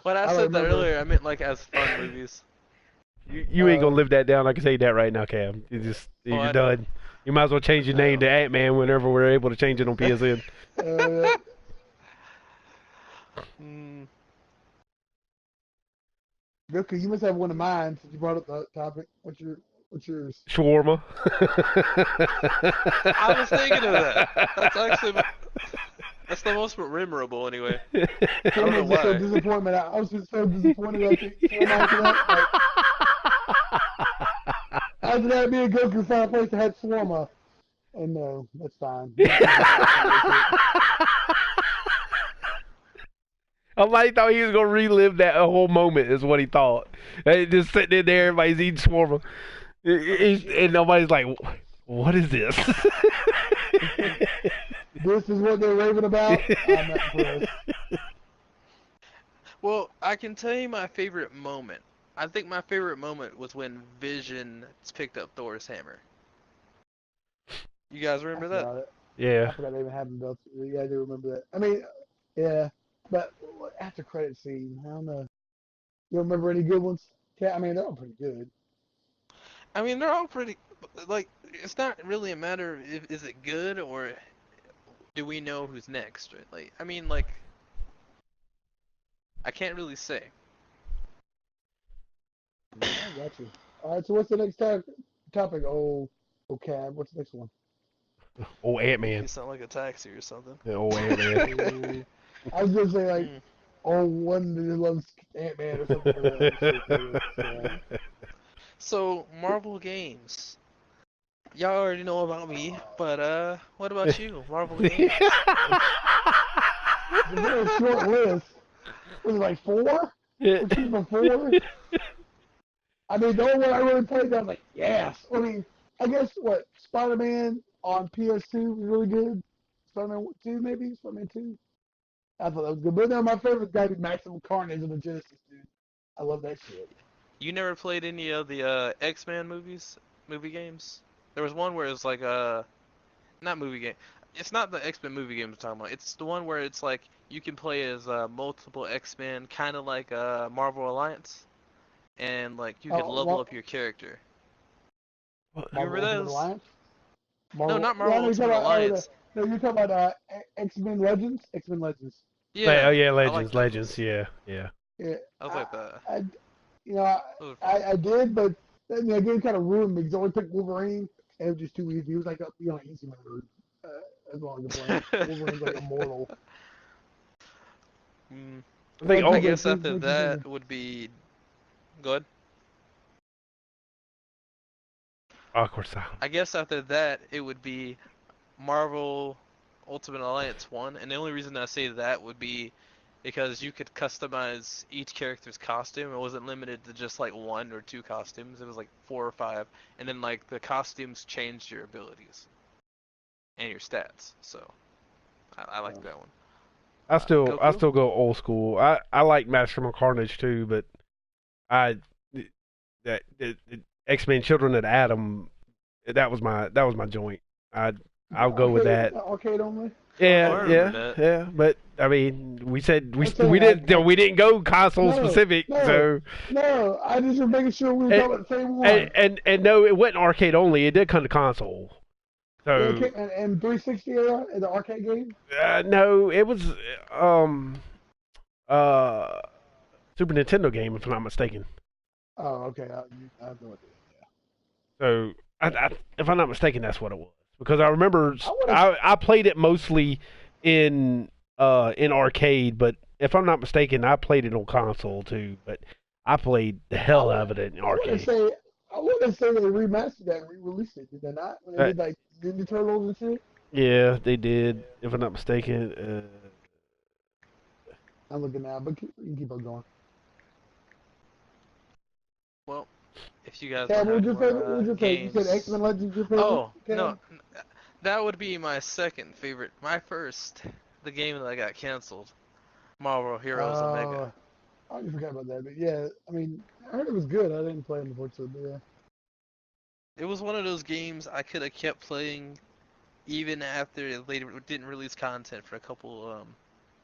When I I don't said that remember. earlier, I meant like as fun movies. You ain't gonna live that down. I can say that right now, Cam. Oh, You're I know. done. You might as well change your I name know. to Ant Man whenever we're able to change it on PSN. Uh, Mm, Goku, you must have one of mine since you brought up the topic. What's yours? Shawarma. I was thinking of that. That's the most memorable anyway. I don't know Just so why. disappointment. I was just so disappointed after that. Like, after that, me and Goku found a place that had shawarma. And no, that's fine. I might thought he was gonna relive that whole moment. Is what he thought. Just sitting in there, everybody's eating shawarma, and nobody's like, "What is this?" This is what they're raving about. I'm not impressed. Well, I can tell you my favorite moment. I think my favorite moment was when Vision picked up Thor's hammer. You guys I remember that? forgot it. I Yeah. forgot they even had them belts. Yeah, I do remember that. I mean, yeah, but after credit scene, I don't know. You remember any good ones? Yeah, I mean, they're all pretty good. I mean, they're all pretty. Like, it's not really a matter of is it good or do we know who's next, right? Like, I mean, like, I can't really say. Yeah, I got you. All right, so what's the next topic? Oh, Cab. What's the next one? Oh, Ant Man. You sound like a taxi or something. Oh, Ant Man. Oh, I was gonna say like, Mm. oh, one that loves Ant-Man or something like that. Shit, So, Marvel games. Y'all already know about me, but what about you? Marvel games. It's a very short list. Was it like four? We're shooting for four. I mean, the only one I really played, I was like, yes. I mean, I guess what Spider-Man on PS2 was really good. Spider-Man 2, maybe Spider-Man 2. I thought that was good. But then my favorite guy is Maximum Carnage in the Genesis, dude. I love that shit. You never played any of the X-Men movie games? There was one where it was like not movie game. It's not the X-Men movie game I'm talking about. It's the one where it's like you can play as multiple X-Men, kind of like Marvel Alliance, and like you could Oh, level up your character. You Marvel remember Ultimate those? Alliance. No, Marvel. not Yeah, I Marvel know you're talking Ultimate about. Alliance. No, you're talking about X-Men Legends. X-Men Legends. Oh Yeah, yeah, I like Legends. those. Yeah, yeah. Yeah, I was like that. I you know, Those were fun. I did, but then the game kind of ruined me because I only picked Wolverine, and it was just too easy. It was like easy mode. As long as playing. Wolverine's like immortal. Mm, I think. I Oh, guess What after you that thinking? would be good. awkward silence. I guess after that it would be Marvel Ultimate Alliance 1, and the only reason I say that would be because you could customize each character's costume. It wasn't limited to just like one or two costumes. It was like four or five, and then like the costumes changed your abilities and your stats. So I like that one. I Goku? still go old school. I like Master Carnage too, but I the X Men Children of Adam that was my joint. I'll go with that. Arcade only. Oh, Yeah, I remember yeah, that. yeah. But I mean, we said I'm saying we didn't go console no, specific. no, So no. I just was making sure we were and talking about the same one. and no, it wasn't arcade only. It did come to console. Yeah, it So came, and 360 era in the arcade game. no, it was um uh Super Nintendo game if I'm not mistaken. Oh, okay. I have no idea. So if I'm not mistaken, that's what it was because I remember I want to. I played it mostly in arcade, but if I'm not mistaken, I played it on console too, but I played the I hell out want of it in I want to arcade. say I want to say they remastered that and re-released it. Did they not? When they Uh, did like Ninja Turtles and shit. yeah, they did. If I'm not mistaken, I'm looking now, but you can keep on going. Well, if you guys Cam, don't what have was any your more favorite? What was your favorite? You said X games. Men Legends your favorite, Oh no, Cam? that would be my second favorite. My first, the game that got canceled, Marvel Heroes Omega. I already forgot about that, but yeah, I mean, I heard it was good. I didn't play it unfortunately, but yeah. It was one of those games I could have kept playing even after they didn't release content for a couple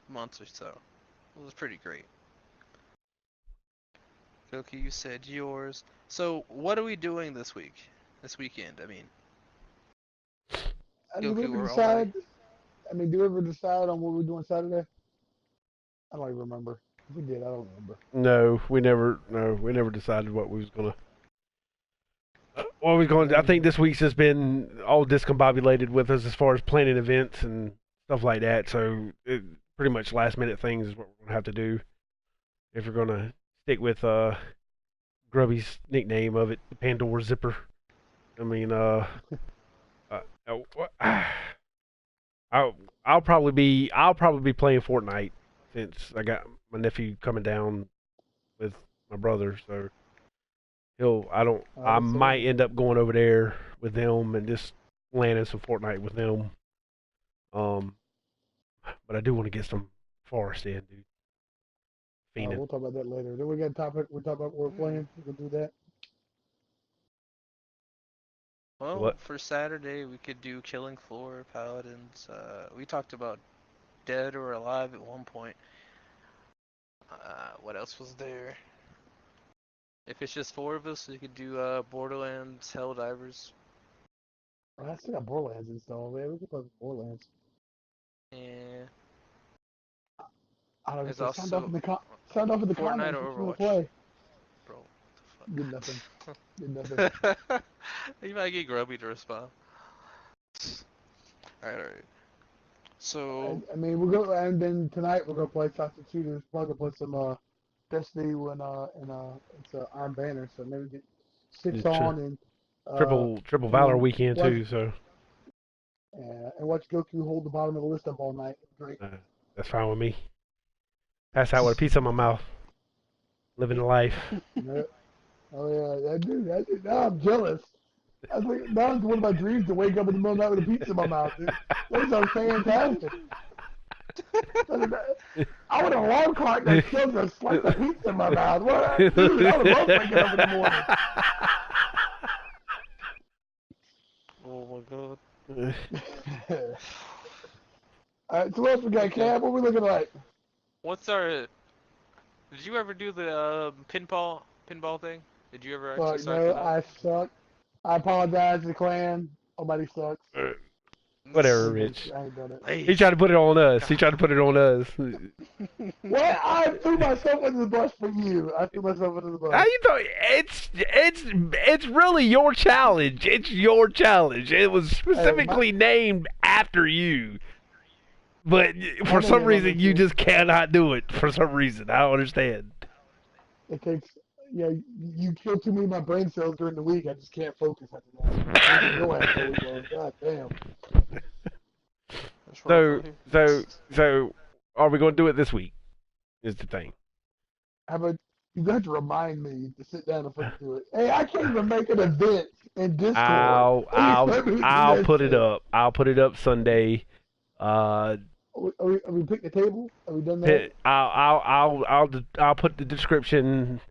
months or so. It was pretty great. Goku, you said yours. So what are we doing this week? This weekend, I mean. Did we Goku ever or Almighty? decide? I mean, do we ever decide on what we're doing Saturday? I don't even remember. If we did, I don't remember. no, we never decided what we was gonna. What we going? I think this week's just been all discombobulated with us as far as planning events and stuff like that. So pretty much last minute things is what we're gonna have to do if we're gonna stick with Grubby's nickname of it, the Pandora Zipper. I mean, uh, uh I'll probably be playing Fortnite since I got my nephew coming down with my brother, so I That's might it. end up going over there with them and just landing some Fortnite with them. Um, but I do want to get some Forest in, dude. Fiending. We'll talk about that later. Then we got a topic. We're talking about what we're Hmm. playing. We can do that. Well, What? for Saturday we could do Killing Floor, Paladins. We talked about Dead or Alive at one point. What else was there? If it's just four of us, we could do Borderlands, Helldivers, I still got Borderlands installed, man. We can play Borderlands. and I don't know. there's Say also sound off in the Fortnite comments. What you or want to Overwatch. play? Bro, Get nothing. what Get nothing. the fuck? You might get Grubby to respond. Alright, alright. So, I mean, we're going and then tonight we're gonna play Sausage Shooters. Probably gonna play some Destiny when and it's Iron Banner. So maybe get six It's on and uh triple and Valor then weekend watch too, so and watch Goku hold the bottom of the list up all night. Great. uh, that's fine with me. Pass out with a piece of my mouth, living the life. Yeah. Oh yeah, I do. Now I'm jealous. I was like, now it's one of my dreams to wake up in the middle of the night with a pizza in my mouth, dude. Those are fantastic. I want an alarm clock that shows a slice of pizza in my mouth. What, dude? I would love waking up in the morning. oh my god. All right, so what else we got, Okay. Cab? What we looking like? What's our? Did you ever do the pinball thing? Did you ever actually Fuck sign up for no, that? I suck. I apologize to the clan. Nobody sucks. Whatever, Rich. I ain't done it. He tried Please. to put it on us. He God. tried to put it on us. What? I threw myself under the bus for you. I threw myself under the How bus. you know? It's really your challenge. It's your challenge. It was Hey, specifically named after you, but my for name some ain't on reason this you shit. just cannot do it. For some reason, I don't understand. It takes, yeah, you kill too many of my brain cells during the week. I just can't focus after that. I can go after a week long. God damn. That's rough So right here. so are we going to do it this week? Is the thing. How about you got to remind me to sit down and fucking do it. Hey, I can't even make an event in Discord. I'll And you I'll expect me to do I'll that put it shit. up. I'll put it up Sunday. Uh, Are we picking the table? Have we done that? I'll put the description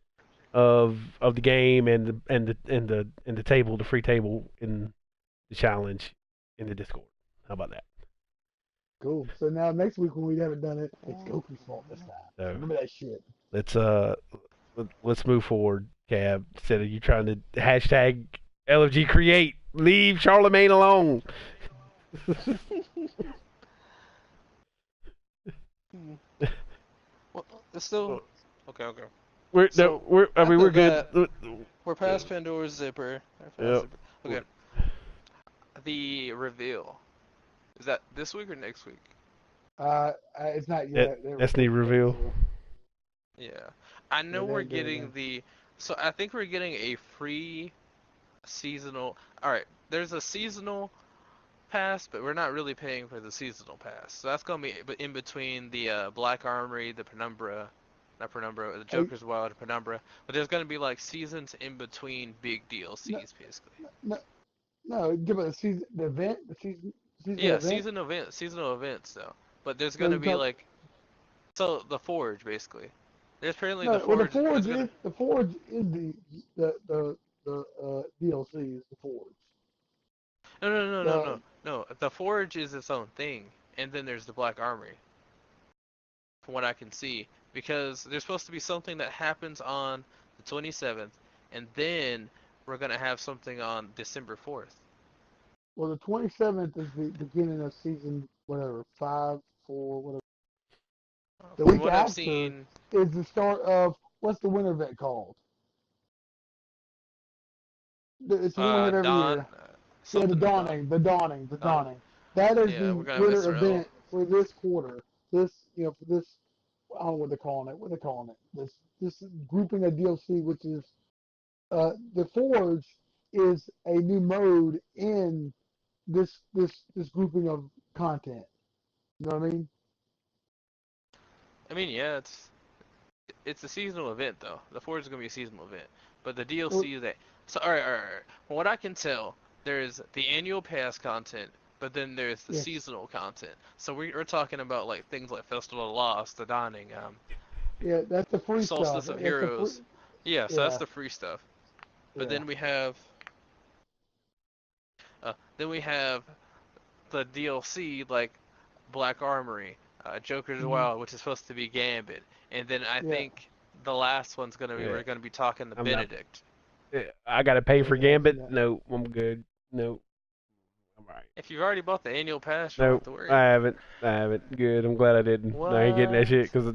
of the game and the table, the free table in the challenge in the Discord. How about that? Cool. So now next week when we haven't done it, it's Goku's fault this time. So Remember that shit. let's let's move forward, Cab. Instead of you trying to hashtag LFG create, leave Charlemagne alone. Hmm. Well, it's still okay. Okay. We're no, So we're I mean after we're good. that, we're past Pandora's zipper. We're past Yep. zipper. Okay. The reveal. Is that this week or next week? It's not That yet. They haven't Destiny released it yet. reveal. So Yeah, I yeah, know they we're ain't doing getting anything. the. So I think we're getting a free seasonal. All right, there's a seasonal pass, but we're not really paying for the seasonal pass. So that's gonna be in between the Black Armory, the Penumbra, not Penumbra, the Hey, Joker's Wild, and Penumbra. But there's gonna be like seasons in between big no, DLCs, basically. no, no. Give it a season, the event, the seasonal Yeah, event. seasonal events though. But there's So gonna you be talk. like the Forge basically. There's apparently the No, well, Forge. There's gonna The Forge is the DLC is the Forge. The no. The Forge is its own thing, and then there's the Black Armory, from what I can see, because there's supposed to be something that happens on the 27th, and then we're gonna have something on December 4th. well, the 27th is the beginning of season whatever 5, 4, whatever. The From week what I've after seen, is the start of what's the winter event called? It's the one we have every Dawn, year. Yeah, something of Dawn, the Dawn. dawning. That is Yeah, the we're gonna have winter Israel. event for this quarter. This, for this, I don't know what they're calling it. What they're calling it? This grouping of DLC, which is the Forge, is a new mode in this grouping of content. You know what I mean? I mean, yeah, it's a seasonal event though. The Forge is gonna be a seasonal event, but the Well, DLC that so all right. From what I can tell, there's the annual pass content, but then there's the yes, seasonal content. So we're talking about like things like Festival of Lost, the Dawning, yeah, that's the free stuff. Solstice of That's the free. Heroes. Yeah, so that's Yeah, the free stuff. But yeah. then we have the DLC like Black Armory, Joker's Hmm. Wild, which is supposed to be Gambit, and then I Yeah, think the last one's gonna be Yeah, we're gonna be talking to I'm not. Benedict. I gotta pay for yeah, I seen Gambit. that. No, I'm good. No, I'm alright. If you've already bought the annual pass, you don't have Nope, to I worry. haven't. I haven't. Good. I'm glad I didn't. I ain't getting that What? shit because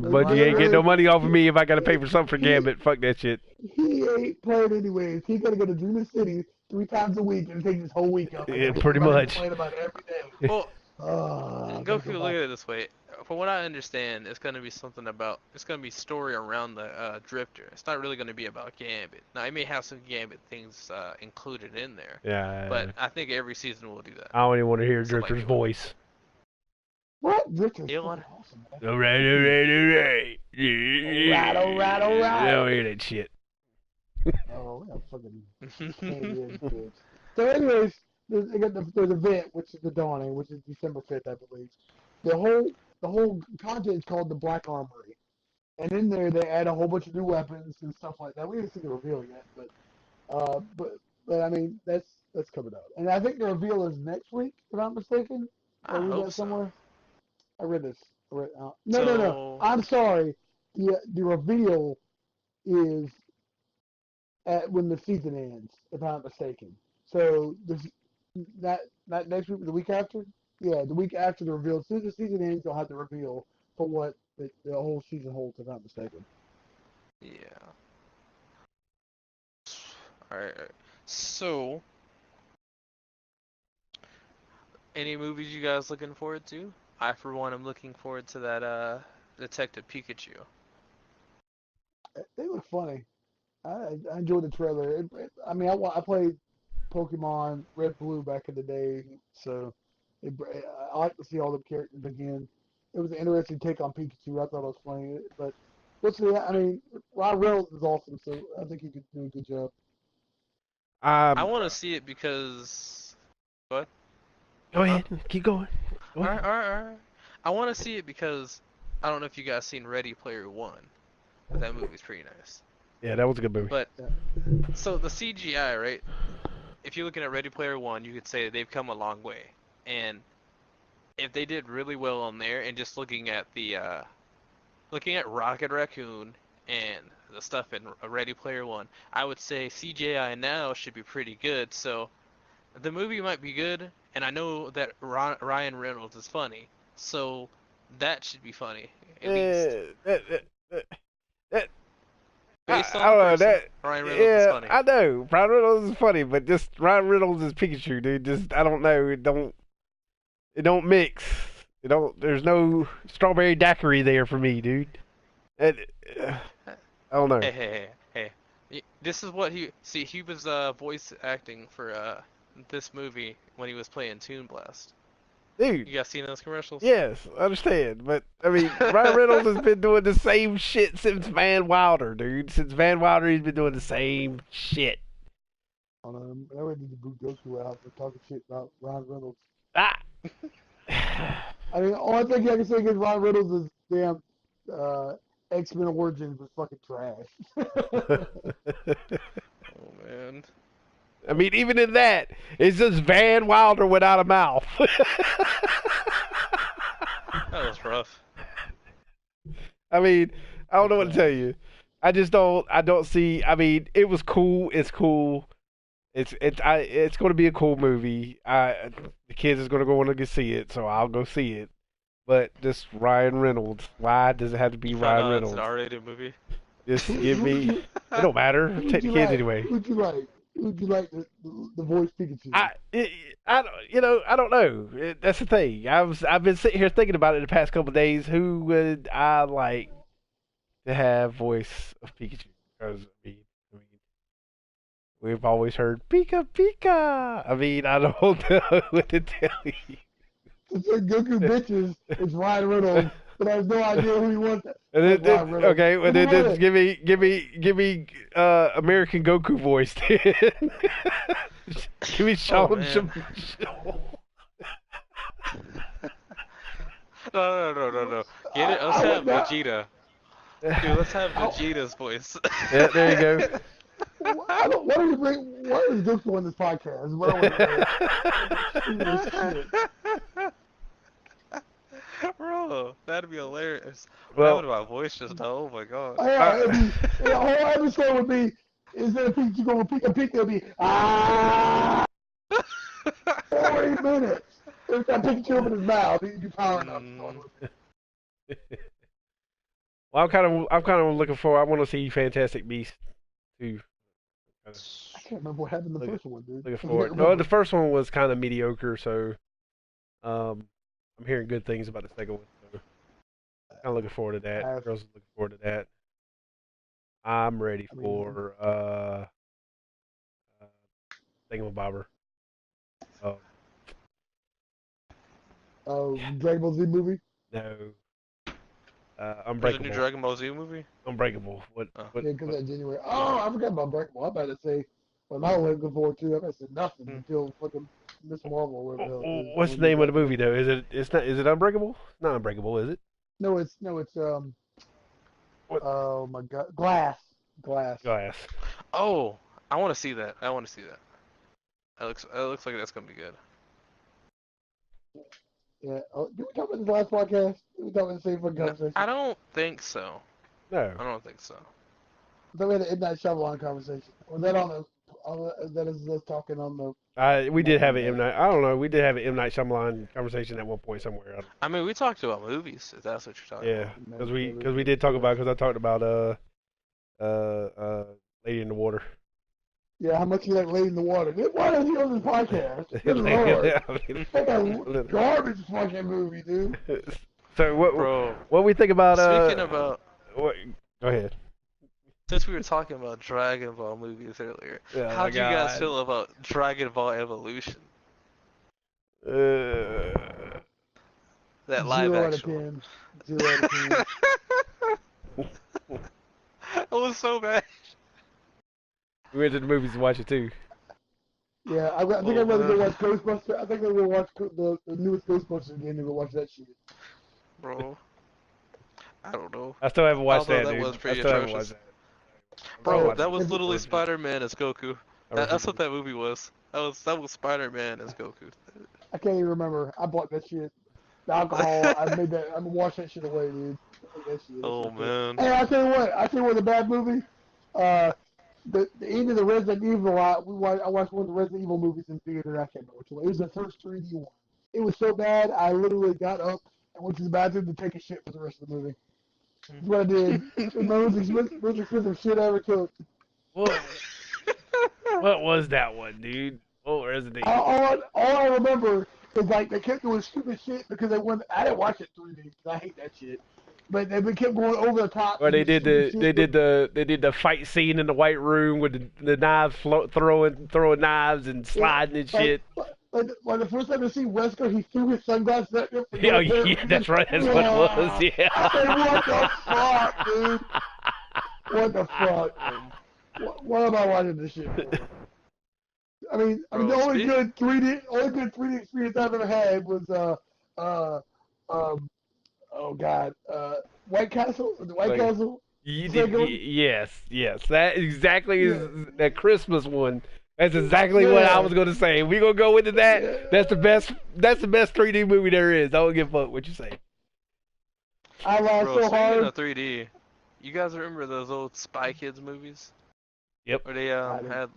Let's Bungie get ain't getting no ready. money off of He, me if I gotta pay he, for something for he, Gambit. Fuck that shit. he ain't playing anyways. He gotta go to Dream City 3 times a week and take this whole week up, and Yeah, then pretty everybody much. complain about it every day. Well, Oh, I go gotta if go you look back. at it this way. From what I understand, it's gonna be something about it's gonna be story around the Drifter. It's not really gonna be about Gambit. Now it may have some Gambit things included in there, but Yeah, I think every season will do that. I don't even want to hear So like Drifter's voice. What? Drifter's you fucking want awesome, man. Alright, Drifter is alright, alright. all right, all right, all I right. don't hear that shit. Oh, we got fucking candy and kids. So, anyways, there's event, which is the dawning, which is December 5th, I believe. The whole the whole content is called the Black Armory, and in there they add a whole bunch of new weapons and stuff like that. We haven't seen the reveal yet, uh, but but I mean that's coming out, and I think the reveal is next week, if I'm not mistaken. Did I I read hope that so. somewhere? I read this. No, no, no. So I'm sorry. The reveal is when the season ends, if I'm not mistaken. So this not next week, the week after. Yeah, the week after the reveal. As soon as the season ends, you'll have the reveal for what the whole season holds, if I'm not mistaken. yeah. Alright. So any movies you guys looking forward to? I for one am looking forward to that Detective Pikachu. They look funny. I enjoyed the trailer. I mean, I played Pokemon Red Blue back in the day, so it, I like to see all the characters again. It was an interesting take on Pikachu. I thought it was funny, but we'll see. I mean, Ryan Reynolds is awesome, so I think he could do a good job. I Um, want to see it because what? Go Huh? ahead. Keep going. Go All right, ahead. all right, all right. I want to see it because I don't know if you guys seen Ready Player One, but that movie's pretty nice. Yeah, that was a good movie. But Yeah. so the CGI, right? If you're looking at Ready Player One, you could say they've come a long way. And if they did really well on there, and just looking at Rocket Raccoon and the stuff in Ready Player One, I would say CGI now should be pretty good. So the movie might be good, and I know that Ryan Reynolds is funny, so that should be funny at least. That, that, Based on I the don't know person, that. Ryan Reynolds is Yeah, funny. I know Ryan Reynolds is funny, but just Ryan Reynolds is Pikachu, dude. Just I don't know. It don't mix. There's no strawberry daiquiri there for me, dude. And, I don't know, Hey. This is what he was voice acting for this movie when he was playing Toon Blast. dude. You guys seen those commercials? Yes, I understand, but I mean, Ryan Reynolds has been doing the same shit since Van Wilder, dude. Since Van Wilder, he's been doing the same shit. I would need to boot Goku out for talking shit about Ryan Reynolds. Ah. I mean, all I think I can say against Ryan Reynolds is damn X-Men Origins was fucking trash. Oh man. I mean, even in that, it's just Van Wilder without a mouth. That was rough. I mean, I don't know what to tell you. I don't see. I mean, it was cool. It's cool. It's going to be a cool movie. The kids is going to go want to see it, so I'll go see it. But just Ryan Reynolds. Why does it have to be Ryan Reynolds? It's an R-rated movie. Just give me. It don't matter. Take the kids anyway. Who'd you like? Who'd you like the voice Pikachu? I don't know. That's the thing. I've been sitting here thinking about it the past couple of days. Who would I like to have voice of Pikachu? Because I mean, we've always heard Pika Pika. I mean, I don't know what to tell you. Goku bitches is Ryan Reynolds, but I have no idea who he wants. Okay, well then just give me American Goku voice then. Give me Sean. No. Get it? Let's have Vegeta. Dude, let's have Vegeta's voice. Yeah, there you go. Why do you bring? Why is Goku on this podcast? Bro, that'd be hilarious. Well, that would my voice just oh my god. The whole episode would be instead of Pikachu going Pika Pika, it'll be 40 minutes. Every time Pikachu open his mouth, he'd be powering up. Well, I'm kind of looking forward. I want to see Fantastic Beasts too. I can't remember what happened in the first one, dude. Looking forward. No, the first one was kind of mediocre, so I'm hearing good things about the second one. So kind of looking forward to that. Girls are looking forward to that. I'm ready for Thingamabobber. Dragon Ball Z movie? No. Unbreakable. There's a new Dragon Ball Z movie? Unbreakable. What? Yeah, because that January. Oh, I forgot about Unbreakable. I'm about to say, well, I was looking forward to. I about to say nothing until fucking Miss Marvel. Or whatever what's the name of the movie though? Is it Unbreakable? Not Unbreakable, is it? No, it's What? Oh my God, Glass. Oh, I want to see that. That looks like that's gonna be good. Yeah. Oh, did we talk about this last podcast? Did we talk about the same fucking conversation? I don't think so. No. I don't think so. I thought we had an M. Night Shyamalan conversation. Was that that is us talking on the... We did have an M. Night. I don't know. We did have an M. Night Shyamalan conversation at one point somewhere. I mean, we talked about movies. If that's what you're talking about. Yeah, because we did talk about because I talked about Lady in the Water. Yeah, how much you like Lady in the Water? Why don't you on this podcast? Good Lord. That's a garbage fucking movie, dude. So what we think about Speaking about go ahead. Since we were talking about Dragon Ball movies earlier, how do you guys feel about Dragon Ball Evolution? That live action. 0 out of 10. It was so bad. We went to the movies to watch it too. Yeah, I think I'd rather go watch Ghostbusters. I think I'm gonna watch the newest Ghostbusters again than go watch that shit. Bro, I don't know. I still haven't watched that, that dude. was pretty I still haven't atrocious. watched that. Bro, that was literally Spider-Man as Goku. That's what that movie was. That was Spider-Man as Goku. I can't even remember. I bought that shit. The alcohol. I made that. I'm gonna wash that shit away, dude. That shit. Oh man. Hey, I tell you what. The bad movie. The end of the Resident Evil. I watched one of the Resident Evil movies in theater. I can't remember which one. It was the first 3D one. It was so bad. I literally got up and went to the bathroom to take a shit for the rest of the movie. That's what I did. It was the most expensive shit I ever took. What was that one, dude? Oh, Resident Evil. All I remember It's like they kept doing stupid shit because they wanted. I didn't watch it 3D because I hate that shit. But they kept going over the top. Or And doing stupid shit they did the fight scene in the white room with the knives throwing knives and sliding and shit. Like the first time I see Wesker, he threw his sunglasses at him. Oh yeah, that's right. That's what it was. Yeah. I said, what the fuck, dude? What the fuck? What am I watching this shit for? I mean, the only good 3D experience I've ever had was oh god, White Castle, the White Castle. Yes. That exactly is that Christmas one. That's exactly what I was gonna say. We gonna go into that. Yeah. That's the best 3D movie there is. I don't give a fuck what you say. I laughed so Speaking hard. of 3D, you guys remember those old Spy Kids movies? Yep. Where they had,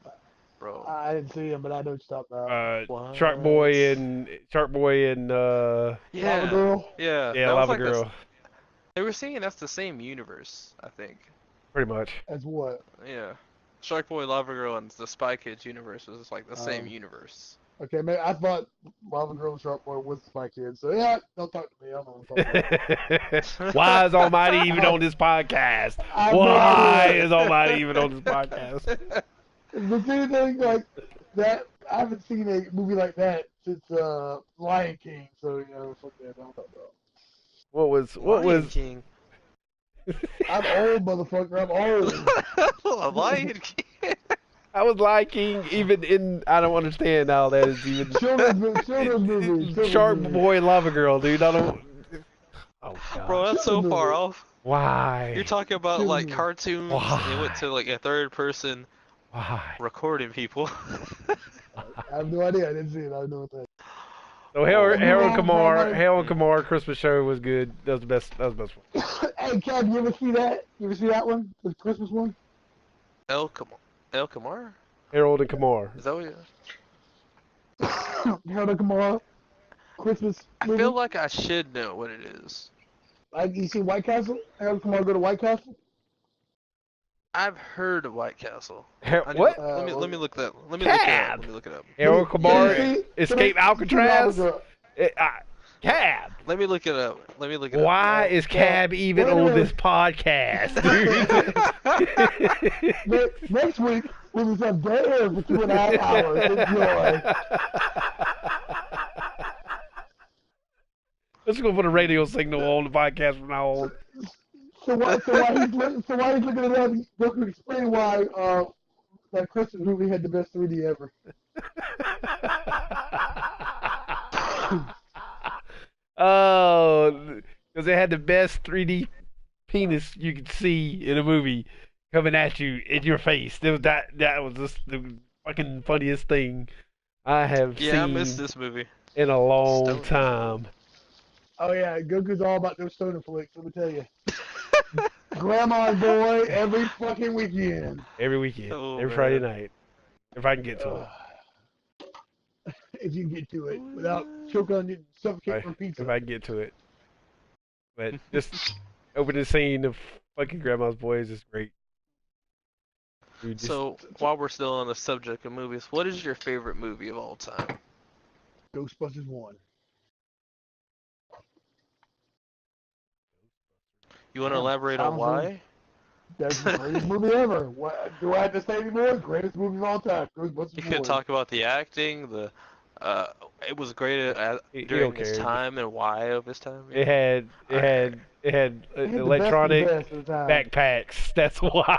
bro. I didn't see him, but I know what you're talking about. Shark Boy and Lava Girl. Yeah, yeah, that Lava was like Girl. they were saying that's the same universe, I think. Pretty much. As what? Yeah. Shark Boy, Lava Girl, and the Spy Kids universe was like the same universe. Okay, man. I thought Lava Girl and Shark Boy was my kid. So yeah, don't talk to me. I don't know what I'm talking about. Why is Almighty even on this podcast? Why is Almighty even on this podcast? The thing like that, I haven't seen a movie like that since Lion King. So you know, fuck that. Don't talk about. What was King? I'm old, motherfucker. I'm old. Lion King. I was liking even in I don't understand how that is even Children's movies. Shark Boy and Lava Girl, dude. I don't. Oh god. Bro, that's so far off. Why? You're talking about like cartoons. Why? And it went to like a third person Why? recording people. I have no idea. I didn't see it. I don't know what that. So Harold Kumar Christmas show was good. That was the best. That was the best one. Hey, Kev, you ever see that? You ever see that one? The Christmas one? El Kamar? Harold and Kumar. Is that what you... Harold and Kumar. Christmas movie? I feel like I should know what it is. Like, you see White Castle? Harold and Kumar go to White Castle? I've heard of White Castle. What? Let me look that. Let me look it up. Harold Kumar escape Yeah, Alcatraz. Cab. Let me look it up. Why is Cab even on this podcast, dude? Next week, we'll just have dead air for 2.5 hours. Enjoy. Let's go put a radio signal on the podcast from now on. So why he's looking it up, Goku explain why that Christmas movie had the best 3D ever. Oh, because it had the best 3D penis you could see in a movie coming at you in your face. That was just the fucking funniest thing I have seen. I missed this movie in a long time. Oh yeah, Goku's all about those stoner flicks. Let me tell you. Grandma's boy every fucking weekend. Every weekend, every Friday night, if I can get to it. If you can get to it without choking on you, suffocating from pizza. If I can get to it. But just opening scene of fucking Grandma's Boy is just great. Dude, so, while we're still on the subject of movies, what is your favorite movie of all time? Ghostbusters 1. You want to elaborate on why? That's the greatest movie ever. What, do I have to say anymore? Greatest movie of all time. Ghostbusters 1. You could talk about the acting, it was great during its time and why of its time. It had electronic backpacks. That's why.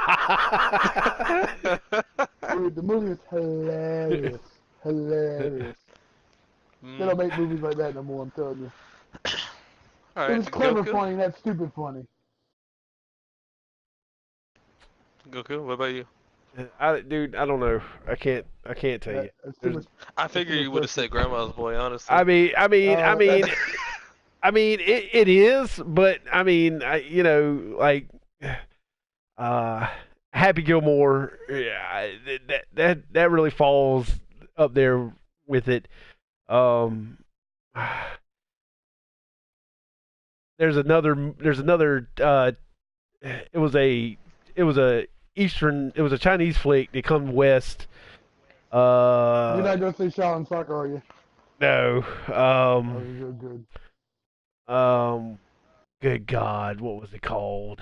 Dude, the movie is hilarious. Hilarious. They don't make movies like that no more, I'm telling you. All right, it was clever Goku? funny, not stupid funny. Goku, what about you? Dude, I don't know. I can't tell you. I figure you would have said Grandma's Boy, honestly. I mean, it is, but I mean, you know, like, Happy Gilmore, yeah, that really falls up there with it. There's another. It was a Chinese flick that come west. You're not gonna say Shaolin Soccer, are you? No. Oh, you're good. Um. Good God, what was it called?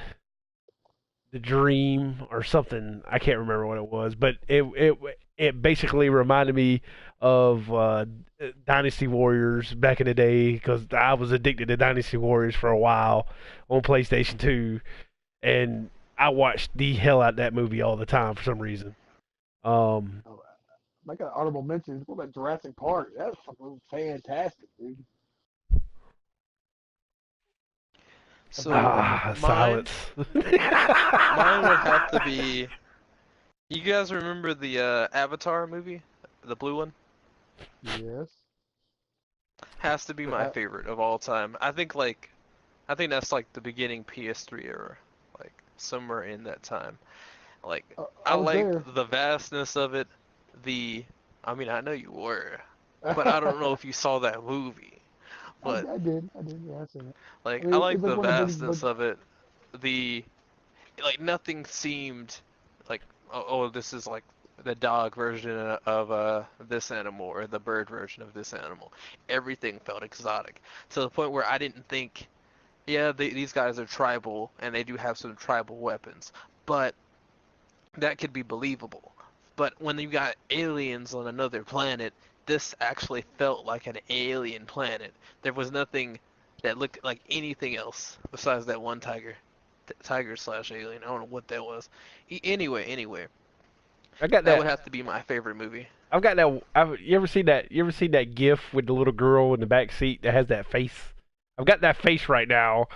The Dream or something. I can't remember what it was, but it basically reminded me of Dynasty Warriors back in the day because I was addicted to Dynasty Warriors for a while on PlayStation 2, and I watched the hell out of that movie all the time for some reason. Um, Oh, I got honorable mentions. What about Jurassic Park? That's fucking fantastic, dude. I believe So I missed it. mine, Silence. mine would have to be. You guys remember the Avatar movie, the blue one? Yes. Has to be my I, favorite of all time. I think that's like the beginning PS3 era, like somewhere in that time. Like I I was liked there. the vastness of it. The, I mean, I know you were, but I don't know I, if you saw that movie. But I did. I did. Yeah, I seen it. I like I mean, it's like like the one of the biggest. vastness of it. The like nothing seemed like oh this is like the dog version of this animal or the bird version of this animal. Everything felt exotic to the point where I didn't think yeah these guys are tribal and they do have some tribal weapons, but that could be believable. But when you got aliens on another planet, this actually felt like an alien planet. There was nothing that looked like anything else besides that one tiger. Tiger slash alien. I don't know what that was. Anyway, I got that would that. have to be my favorite movie. I've got that. You ever seen that? You ever seen that GIF with the little girl in the back seat that has that face? I've got that face right now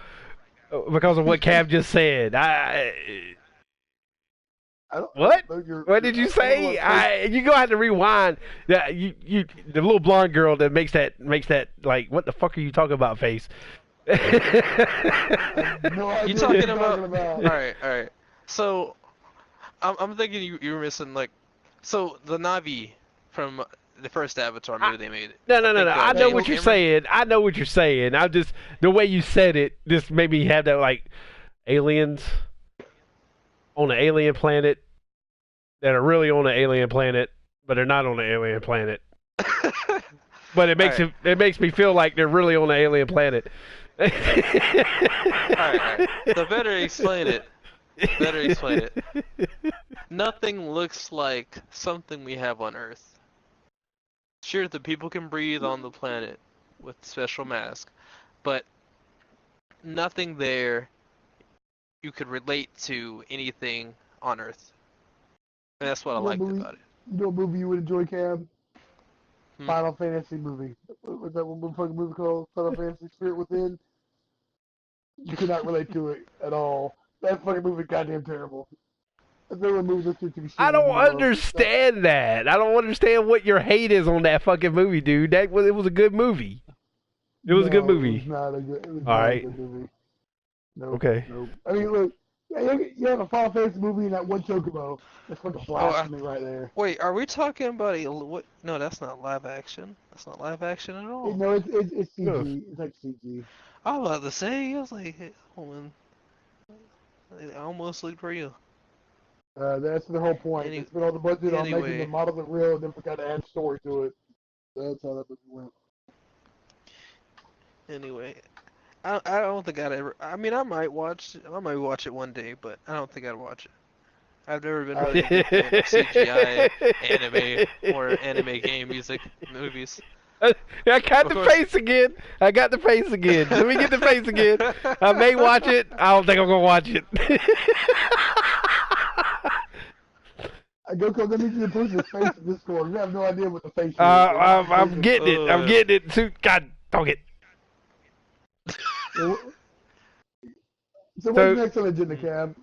because of what Cav just said. I What? don't know What did you I don't know say? what face. You gonna have to rewind. Yeah, the little blonde girl that makes that like what the fuck are you talking about face? I have no You idea what talking you're talking about? about. All right. So I'm thinking you were missing like, so the Navi from the first Avatar I, movie they made. no, I no, no, no. think I know what James you're Cameron. saying. I know what you're saying. I'm just the way you said it just made me have that like aliens on an alien planet that are really on an alien planet, but they're not on an alien planet. But All right, it makes me feel like they're really on an alien planet. all right. So better explain it. Nothing looks like something we have on Earth. Sure, the people can breathe on the planet with special masks, but nothing there you could relate to anything on Earth. And that's what I You know, liked movie. about it. You know, a movie you would enjoy, Cam. Hmm? Final Fantasy movie. What's that one fucking movie called? Final Fantasy Spirit Within. You cannot relate to it at all. That fucking movie, goddamn terrible. That's the only movie those two took a shit I in the don't middle of. That, understand that. I don't understand what your hate is on that fucking movie, dude. It was a good movie. It was a good no, it was movie. not a good. It was All not a right. good movie. Nope, Okay. nope. I mean, look, yeah, you have a Final Fantasy movie and that one Chocobo. That's fucking Oh, blasphemy right there. wait, are we talking about a what? No, that's not live action. That's not live action at all. No, it's No. CG. It's like CG. I was about to say, I was like, oh man, it almost looked real. That's the whole point. They Any, spent all the budget on making the anyway, model look real, and then forgot to add story to it. That's how that movie went. anyway, I don't think I'd ever. I mean, I might watch it one day, but I don't think I'd watch it. I've never been I, really a big fan of CGI anime or anime game music movies. I got Of the course. face again. I got the face again. Let me get the face again. I may watch it. I don't think I'm gonna watch it. I go because I need you to post his face in Discord. You have no idea what the face is. I'm getting it. I'm getting it. Too. God, dog it. So what's So next on the agenda, Cab?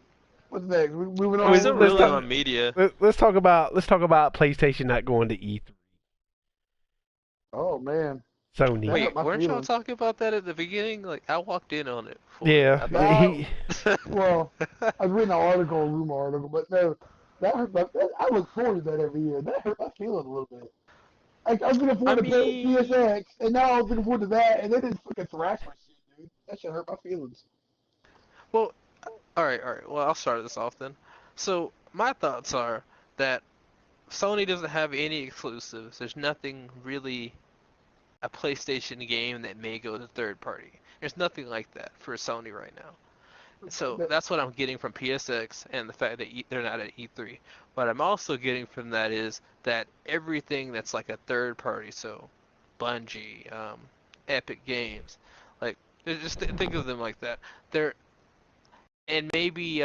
What's next? We moving We're on. still let's really talk. on media. Let's talk about PlayStation not going to E3. Oh man, that Sony. hurt Wait, my weren't y'all feelings. talking about that at the beginning? Like, I walked in on it for it. Yeah, I thought. he. Well, I was reading an article, a rumor article, but no, that hurt my. I look forward to that every year. That hurt my feelings a little bit. I was looking I forward to mean, PSX, and now I was looking forward to that, and they didn't fucking thrash my shit, dude. That shit hurt my feelings. well, all right. Well, I'll start this off then. So my thoughts are that Sony doesn't have any exclusives. There's nothing really a PlayStation game that may go to third party. There's nothing like that for Sony right now. So that's what I'm getting from PSX and the fact that they're not at E3. What I'm also getting from that is that everything that's like a third party, so Bungie, Epic Games, like just think of them like that. They're and maybe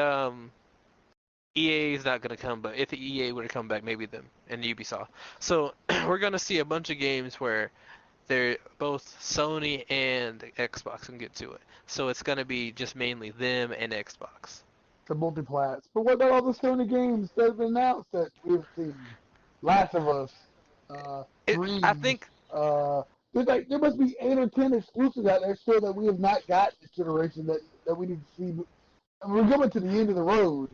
EA is not going to come, but if EA were to come back, maybe them and Ubisoft. So we're going to see a bunch of games where they're both Sony and Xbox can get to it. So it's going to be just mainly them and Xbox. The multiplats. But what about all the Sony games that have been announced that we've seen? Last of Us, Dreams. I think there must be 8 or 10 exclusives out there still that we have not got this generation that we need to see. I mean, we're coming to the end of the road.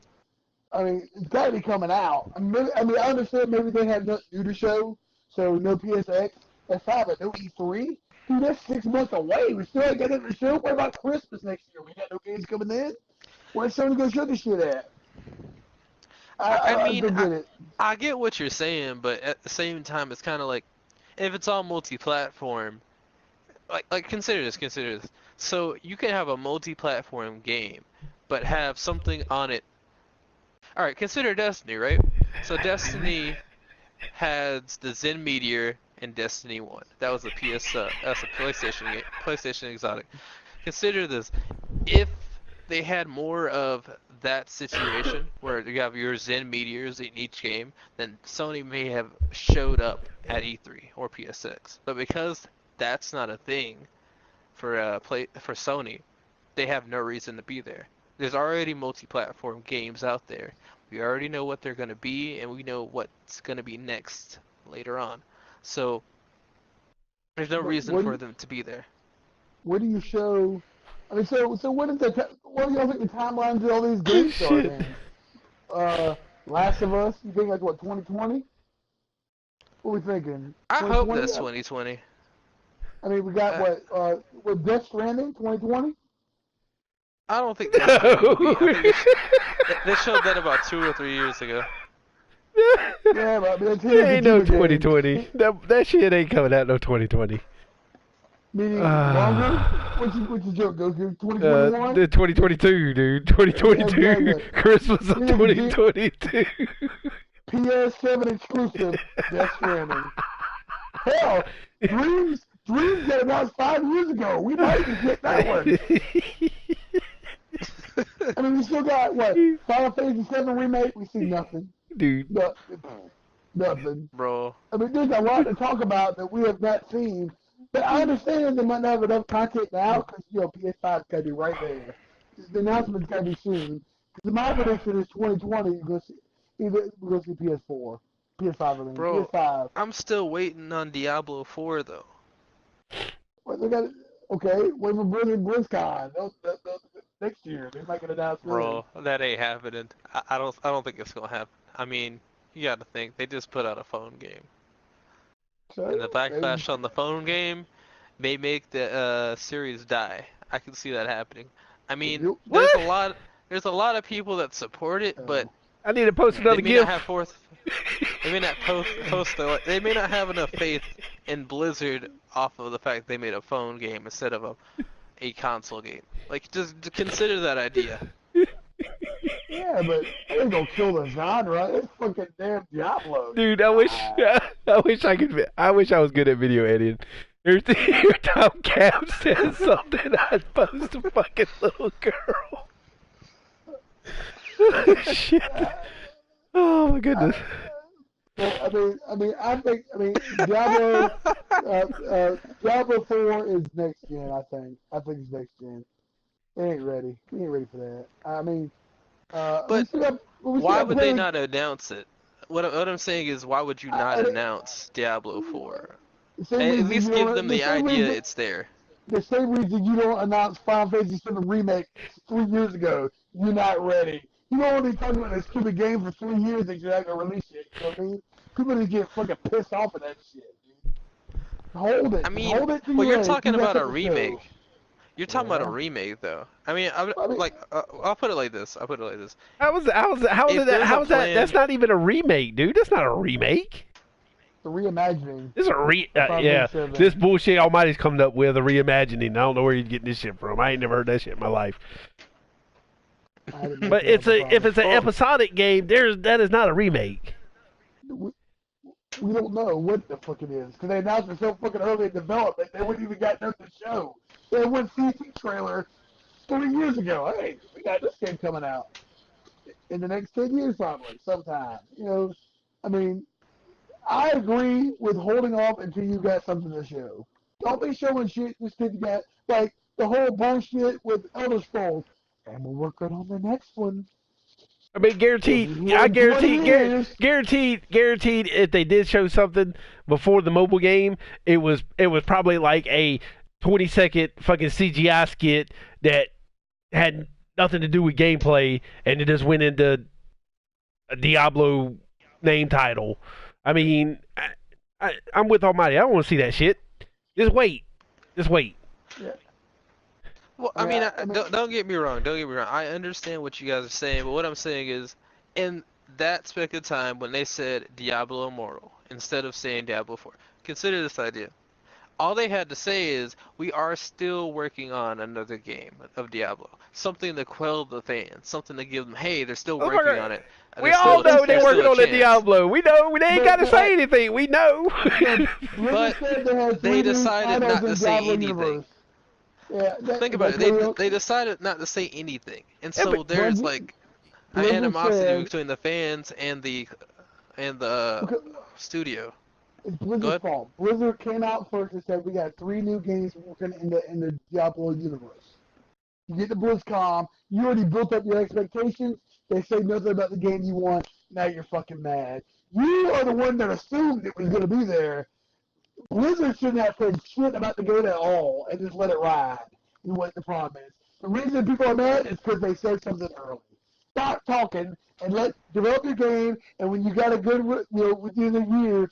I mean, it's got to be coming out. I mean, I understand maybe they have nothing new to show, so no PSX. That's fine, but no E3? Dude, that's 6 months away. We still ain't got nothing to show. What about Christmas next year? We got no games coming in? Where's Sony going to show this shit at? I mean, don't get it. I get what you're saying, but at the same time, it's kind of like, if it's all multi-platform, like consider this. So you can have a multi-platform game, but have something on it. All right, consider Destiny, right? So Destiny has the Zen Meteor and Destiny 1. That was a that's a PlayStation game, PlayStation Exotic. Consider this: if they had more of that situation where you have your Zen Meteors in each game, then Sony may have showed up at E3 or PSX. But because that's not a thing for Sony, they have no reason to be there. There's already multi-platform games out there. We already know what they're going to be, and we know what's going to be next later on. So there's no reason for them to be there. Where do you show? I mean, so what do y'all think the timelines of all these games are? Then? Last of Us. You think like what 2020? What are we thinking? I hope that's 2020. I mean, we got what Death Stranding 2020? I don't think that's they showed that about 2 or 3 years ago. Yeah, but I mean, ain't no 2020. That shit ain't coming out no 2020. Meaning longer? What's your joke, Goku? 2021? 2022, dude. 2022. Yeah, exactly. Christmas of 2022. PS7 exclusive. Death Stranding. Hell, Dreams got announced 5 years ago. We might even get that one. I mean, we still got, what, Final Fantasy 7 Remake? We see nothing. Dude. Nothing. Bro. I mean, there's a lot to talk about that we have not seen. But I understand they might not have enough content now because, PS5's got to be right there. The announcement's got to be soon. Because my prediction is 2020, we're going to see PS4. PS5, I mean. Bro, PS5. I'm still waiting on Diablo 4, though. Well, they got okay, wait for BlizzCon. Next year, they might get announced. Bro, that ain't happening. I don't think it's gonna happen. I mean, you got to think they just put out a phone game, and the backlash on the phone game may make the series die. I can see that happening. I mean, there's a lot of people that support it, but I need to post another GIF. They may not post. They may not have enough faith in Blizzard off of the fact they made a phone game instead of a console game. Like, just consider that idea. Yeah, but it ain't gonna kill the genre. It's fucking damn Diablo. Dude, I wish I was good at video editing. Every time Cam says something, I'd post a fucking little girl. Shit. Oh my goodness. I think Diablo, Diablo 4 is next gen. I think it's next gen. It ain't ready. We ain't ready for that. I mean, but why would they not announce it? What I'm saying is, why would you not announce Diablo 4? And at least give them the idea it's there. The same reason you don't announce Final Fantasy 7 Remake 3 years ago. You're not ready. You don't want to be talking about this stupid game for 3 years that you're not going to release it. You know what I mean? People just get fucking pissed off at that shit, dude. Hold it. I mean, hold it well, you're talking about a remake. You're talking about a remake, though. I mean, I'll put it like this. How is that? That's not even a remake, dude. That's not a remake. the reimagining This is a of Final yeah. Fantasy VII. This bullshit Almighty's coming up with a reimagining. I don't know where he's getting this shit from. I ain't never heard that shit in my life. I didn't make But it up, I if promise. it's an Well, episodic game, that is not a remake. We don't know what the fuck it is because they announced it so fucking early in development. They wouldn't even got nothing to show. They had one CC trailer 30 years ago. Hey, we got this game coming out in the next 10 years probably sometime. You know, I mean, I agree with holding off until you got something to show. Don't be showing shit just because you got like the whole bullshit with Elder Scrolls. And we're working on the next one. I mean, guaranteed. I guaranteed. If they did show something before the mobile game, it was probably like a 20-second fucking CGI skit that had nothing to do with gameplay, and it just went into a Diablo name title. I mean, I'm with Almighty. I don't want to see that shit. Just wait. Yeah. Well, I mean, don't get me wrong. Don't get me wrong. I understand what you guys are saying, but what I'm saying is, in that speck of time when they said Diablo Immortal instead of saying Diablo 4, consider this idea. All they had to say is, we are still working on another game of Diablo. Something to quell the fans. Something to give them, hey, they're still working on it. We all know they're working on the chance. Diablo. We know. They ain't got to say anything. We know. But they decided not to say anything. Yeah, think about it. They decided not to say anything, and so there's like an animosity between the fans and the studio. It's Blizzard's fault. Blizzard came out first and said we got 3 new games working in the Diablo universe. You get the BlizzCon, you already built up your expectations. They say nothing about the game you want. Now you're fucking mad. You are the one that assumed it was going to be there. Blizzard shouldn't have said shit about the game at all and just let it ride. And what the problem is. The reason people are mad is because they said something early. Stop talking and develop your game. And when you got a good, within a year,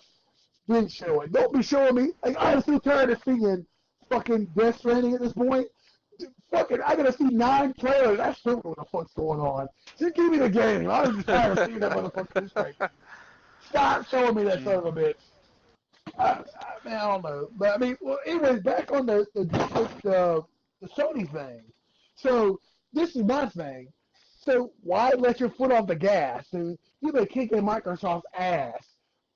then show it. Don't be showing me. Like, I'm so tired of seeing fucking Death Stranding at this point. Fucking, I gotta see 9 trailers. I still don't know what the fuck's going on. Just give me the game. I'm just tired of seeing that motherfucker straight. Stop showing me that son of a bitch. I don't know. But, I mean, well, anyways, back on the Sony thing. So, this is my thing. So, why let your foot off the gas? So, you've been kicking Microsoft's ass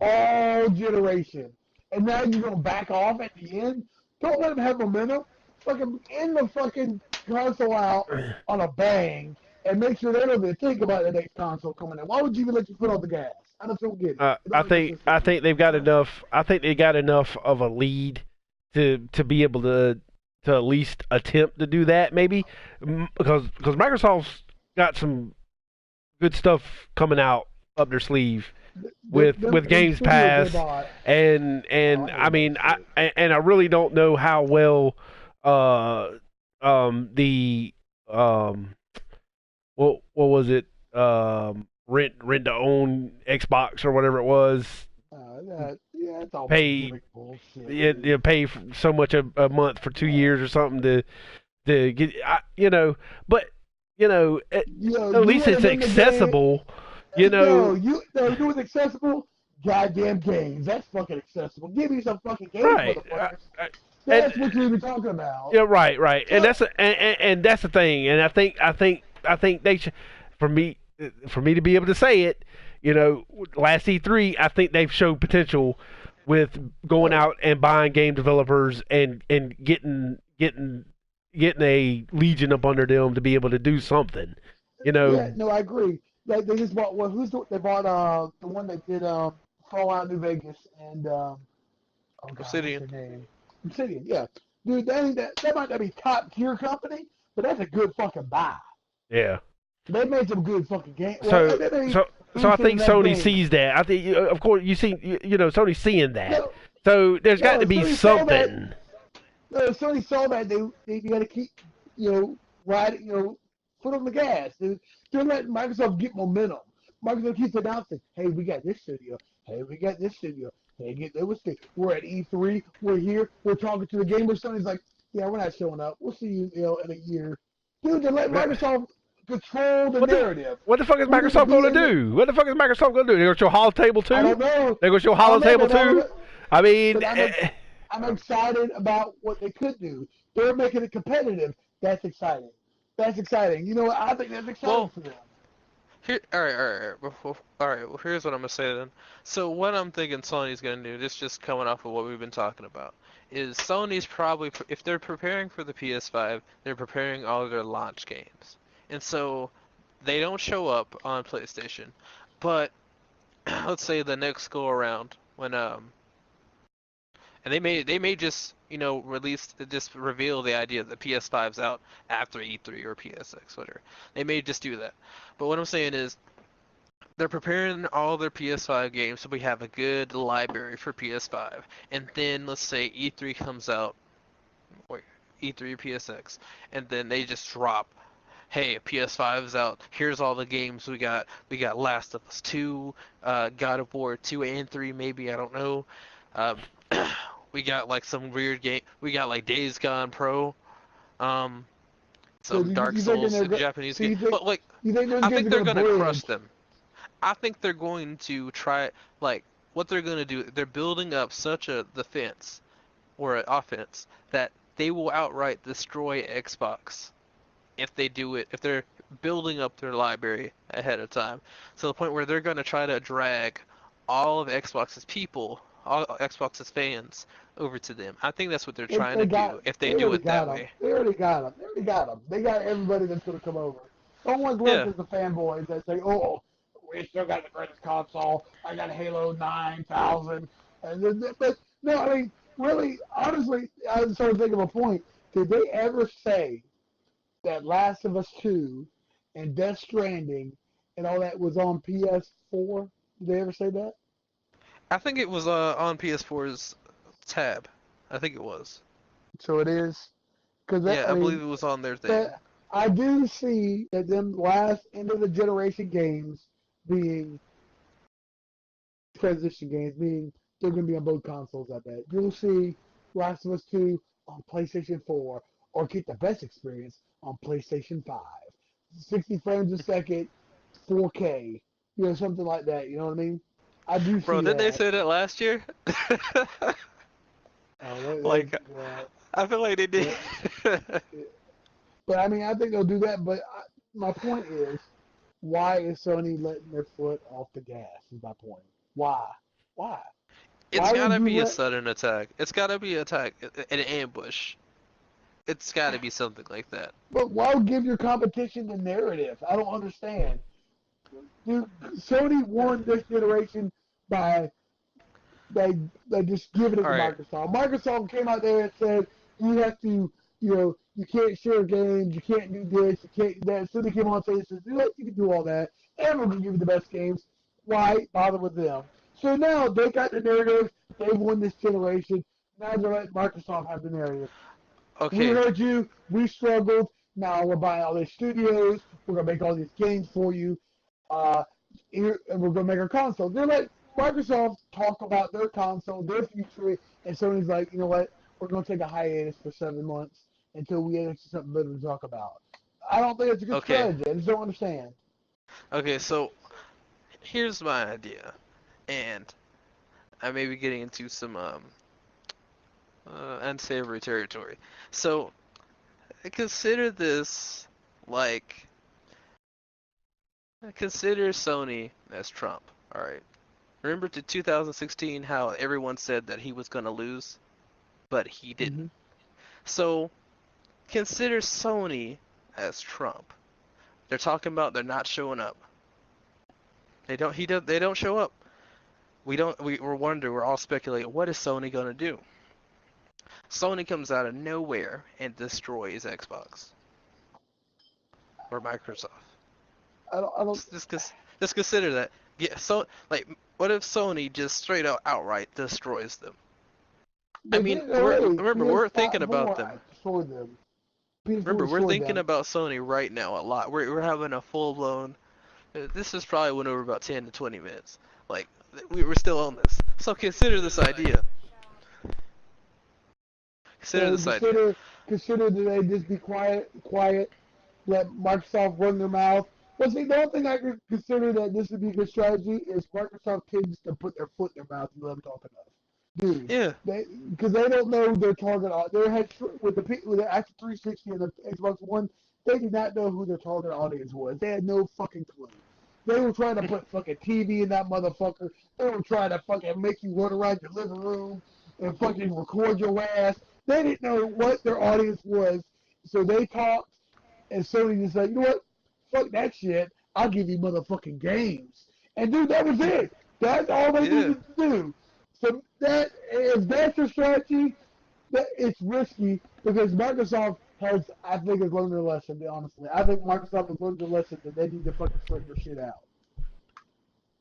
all generation. And now you're going to back off at the end? Don't let them have momentum. Fucking end the fucking console out on a bang and make sure they don't even think about the next console coming in. Why would you even let your foot off the gas? I just don't get it. I think they've got enough. I think they got enough of a lead to be able to at least attempt to do that, maybe, because Microsoft's got some good stuff coming out up their sleeve with Games Pass, and I mean I really don't know how well what was it, rent to own Xbox or whatever it was, it's all pay bullshit. pay so much a month for 2 years or something to get, but at least it's accessible. No, you know what's accessible? Goddamn games. That's fucking accessible. Give me some fucking games, Right. motherfuckers. That's what you're even talking about. Yeah, right. And that's the thing. And I think they should, for me to be able to say it, last E3, I think they've showed potential with going out and buying game developers and getting a legion up under them to be able to do something. Yeah, no, I agree. Like they just bought they bought the one that did Fallout New Vegas and Obsidian. What's their name? Obsidian, yeah. Dude, that might not be top tier company, but that's a good fucking buy. Yeah. They made some good fucking games. So I think Sony sees that. I think, of course, Sony's seeing that. No, so there's got to be Sony something. Sony saw that they got to keep riding, foot on the gas. They're letting Microsoft get momentum. Microsoft keeps announcing, hey, we got this studio. Hey, we got this studio. Hey, we're at E3. We're here. We're talking to the gamers. Sony's like, yeah, we're not showing up. We'll see you, in a year. Dude, they're letting Microsoft control the What the narrative. what the fuck is We need to Microsoft be gonna in the. do? What the fuck is Microsoft gonna do? They gonna show Holotable I too? don't know. They gonna show I don't know, Holotable but too? I mean, I'm excited about what they could do. They're making it competitive. That's exciting. That's exciting. You know what? I think that's exciting Well, for them. here, all right. Well, here's what I'm gonna say then. So what I'm thinking Sony's gonna do, this just coming off of what we've been talking about, is Sony's probably, if they're preparing for the PS5, they're preparing all of their launch games, and so they don't show up on PlayStation, but let's say the next go around when and they may just release just reveal the idea that PS5's out after E3 or PSX, whatever. They may just do that. But what I'm saying is they're preparing all their PS5 games so we have a good library for PS5. And then let's say E3 comes out, or E3 or PSX, and then they just drop, hey, PS5 is out. Here's all the games we got. We got Last of Us 2, God of War 2 and 3, maybe, I don't know. Um, we got like some weird game. We got like Days Gone Pro, um, So some Dark you thinking Souls they're Japanese so game. But like, you think those I games think are they're gonna gonna crush bridge? them. I think they're going to try, like, what they're gonna do. They're building up such a defense or an offense that they will outright destroy Xbox if they do it. If they're building up their library ahead of time, to the point where they're gonna try to drag all of Xbox's people, all Xbox's fans, over to them. I think that's what they're trying to do if they They do already it got that them. way. They already got them. They already got them. They got everybody that's gonna come over. The only ones left Yeah, is the fanboys that say, "Oh, we still got the greatest console. I got a Halo 9000." But no, I mean, really, honestly, I was trying to think of a point. Did they ever say that Last of Us 2 and Death Stranding and all that was on PS4? Did they ever say that? I think it was on PS4's tab. I think it was. So it is. Because Yeah, I I believe mean, it was on their thing. but I do see that them last end of the generation games being transition games, being they're going to be on both consoles. I bet you'll see Last of Us 2 on PlayStation 4, or get the best experience on PlayStation 5, 60 frames a second, 4K, something like that. You know what I mean? I do Bro, see didn't they that. say that last year? Oh, Like, yeah, I feel like they did. yeah. But I mean, I think they'll do that. But my point is, why is Sony letting their foot off the gas? Is my point. Why? Why? It's Why would gotta you be a let? sudden attack. It's gotta be an ambush. It's gotta be something like that. But why give your competition the narrative? I don't understand. Dude, Sony won this generation by they just giving it All to right. Microsoft. Microsoft came out there and said you have to, you can't share games, you can't do this, you can't that. So they came on and said, you can do all that, and we're gonna give you the best games. Why bother with them? So now they got the narrative. They've won this generation. Now they're letting Microsoft have the narrative. We Okay. heard you. We struggled. Now we're buying all these studios. We're gonna make all these games for you. Uh, and we're gonna make our console. They're like Microsoft talk about their console, their future, and Sony's like, you know what? We're gonna take a hiatus for 7 months until we get something better to talk about. I don't think it's a good Okay. strategy. I just don't understand. Okay. So here's my idea, and I may be getting into some unsavory territory. So consider this like consider Sony as Trump. All right. Remember to 2016 how everyone said that he was gonna lose, but he didn't. Mm-hmm. So consider Sony as Trump. They're talking about they're not showing up. They don't show up. We're wondering, we're all speculating, what is Sony gonna do? Sony comes out of nowhere and destroys Xbox or Microsoft. I don't. Just consider that. Yeah, so like, what if Sony just straight out outright destroys them? I They mean, did already. remember we're thinking PS5 about 4 them. destroyed them. PS4 Remember, we're destroyed thinking them. about Sony right now a lot. We're having a full blown. This is probably went over about 10 to 20 minutes. Like, we're still on this. So consider this idea. Consider So this idea. consider that they just be quiet, let Microsoft run their mouth. But see, the only thing I could consider that this would be a good strategy is Microsoft tends to put their foot in their mouth and let them talk enough. Dude, Yeah. because they don't know their target audience. They had with the Xbox 360 and the Xbox One, they did not know who their target audience was. They had no fucking clue. They were trying to put fucking TV in that motherfucker. They were trying to fucking make you run around your living room and fucking record your ass. They didn't know what their audience was, so they talked, and Sony just like, you know what? Fuck that shit. I'll give you motherfucking games. And dude, that was it. That's all they Yeah. needed to do. So that if that's your strategy, that it's risky because Microsoft has, I think, has learned their lesson. Honestly, I think Microsoft has learned their lesson that they need to fucking sort their shit out.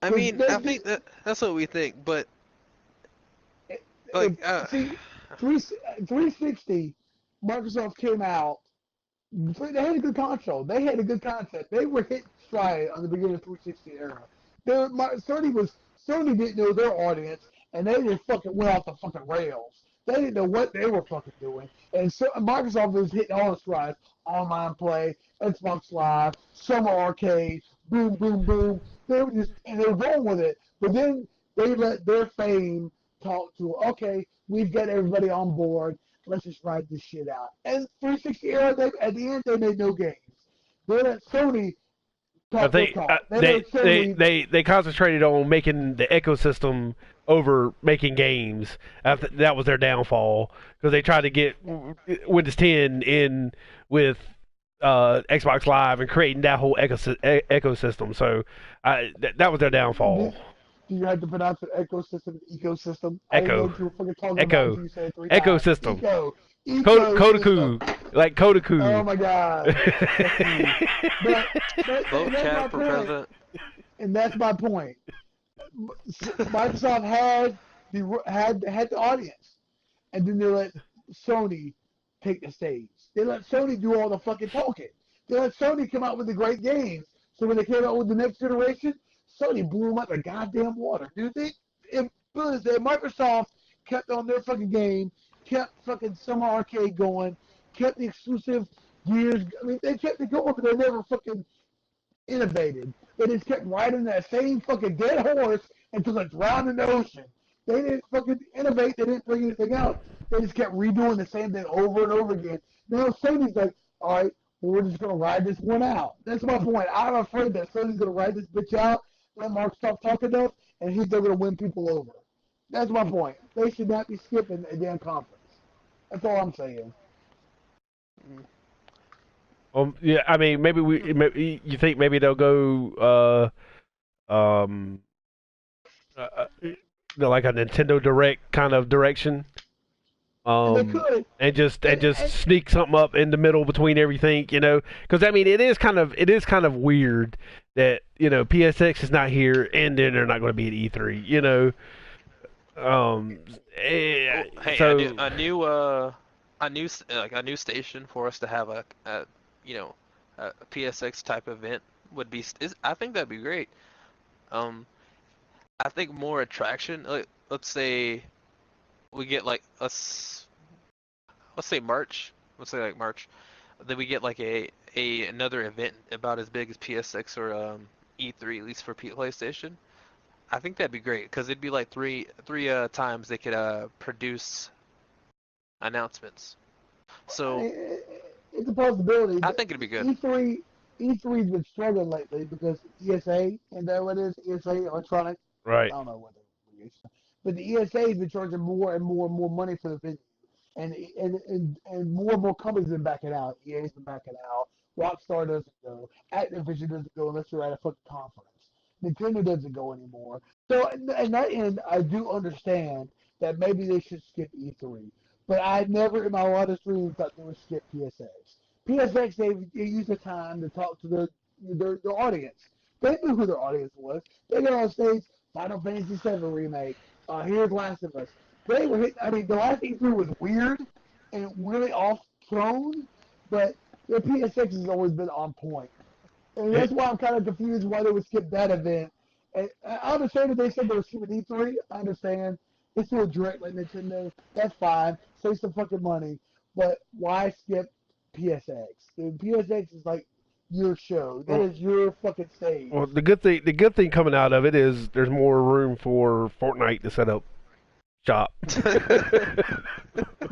I Because mean, I think that's what we think, but like, see, 360, Microsoft came out. They had a good console. They had a good concept. They were hit stride on the beginning of 360 era. Sony didn't know their audience, and they just fucking went off the fucking rails. They didn't know what they were fucking doing, and so Microsoft was hitting all the strides: online play, Xbox Live, summer arcade, boom, boom, boom. They were going with it, but then they let their fame talk to, okay, we've got everybody on board. Let's just ride this shit out. And 360 era, at the end, they made no games. They let Sony I talk their think talk. They let Sony. they concentrated on making the ecosystem over making games. That was their downfall because they tried to get Windows 10 in with Xbox Live and creating that whole ecosystem. So that was their downfall. Do you have to pronounce it ecosystem? I didn't know Echo, what you were fucking talking about echo, until you said it 3 times. ecosystem. Ecosystem. Kodaku, like Oh Kodaku. my god. That's me. But, vote and that's my Chad for point. president. And that's my point. Microsoft had the audience, and then they let Sony take the stage. They let Sony do all the fucking talking. They let Sony come out with the great games. So when they came out with the next generation, Sony blew them out the goddamn water. Dude, if Microsoft kept on their fucking game, kept fucking Summer Arcade going, kept the exclusive Gears. I mean, they kept it going, but they never fucking innovated. They just kept riding that same fucking dead horse until it drowned in the ocean. They didn't fucking innovate. They didn't bring anything out. They just kept redoing the same thing over and over again. Now Sony's like, all right, well, we're just gonna ride this one out. That's my point. I'm afraid that Sony's gonna ride this bitch out, let Mark stop talking enough, and he's still gonna win people over. That's my point. They should not be skipping a damn conference. That's all I'm saying. Yeah, I mean, maybe you think maybe they'll go um like a Nintendo Direct kind of direction, And they could. and just And sneak something up in the middle between everything, you know? Because I mean, it is kind of weird that PSX is not here and then they're not going to be at E3, you know? Well, hey, So a new station for us to have you know, a PSX type event would be. I think that'd be great. Um, I think more attraction. Like, let's say we get like let's say March. Let's say like March. Then we get like a another event about as big as PSX or E3, at least for PlayStation. I think that'd be great because it'd be like three times they could produce announcements. So it's a possibility. I think it'd be good. E3's been struggling lately because ESA, and that what it is, ESA Electronic. I right. don't know what it is, but the ESA has been charging more and more and more money for the venue, and more and more companies have been backing out. EA's been backing out. Rockstar doesn't go. Activision doesn't go unless you're at a fucking conference. Nintendo doesn't go anymore. So, in that end, I do understand that maybe they should skip E3. But I never in my wildest dreams thought they would skip PSX. PSX, they use the time to talk to their audience. They knew who their audience was. They got on stage, Final Fantasy VII remake. Here's Last of Us. They were hit. I mean, the last E3 was weird and really off tone, but their PSX has always been on point. And that's why I'm kind of confused why they would skip that event. And I understand that they said they were skipping E3. I understand. It's still direct like Nintendo. That's fine. Save some fucking money. But why skip PSX? Dude, PSX is like your show. That Well, is your fucking stage. well, the good thing coming out of it is there's more room for Fortnite to set up shop.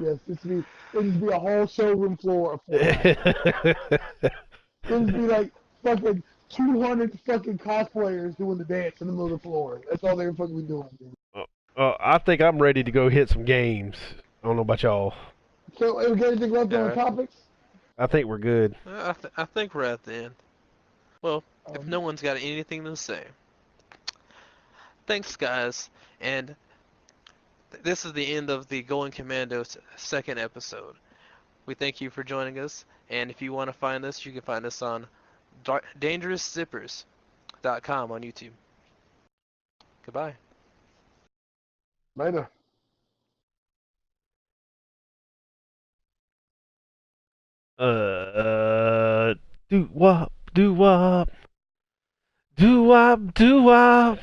Yes, it needs to be a whole showroom floor of Fortnite. It needs to be like fucking 200 fucking cosplayers doing the dance in the middle of the floor. That's all they're fucking doing. Dude. I think I'm ready to go hit some games. I don't know about y'all. So, we got anything left on the Yeah, topics? I think we're good. I think we're at the end. Well, if Um, no one's got anything to say, thanks guys, and this is the end of the Going Commando second episode. We thank you for joining us, and if you want to find us, you can find us on dangerouszippers.com on YouTube. Goodbye. later. Do wop, do wop, do wop, do wop.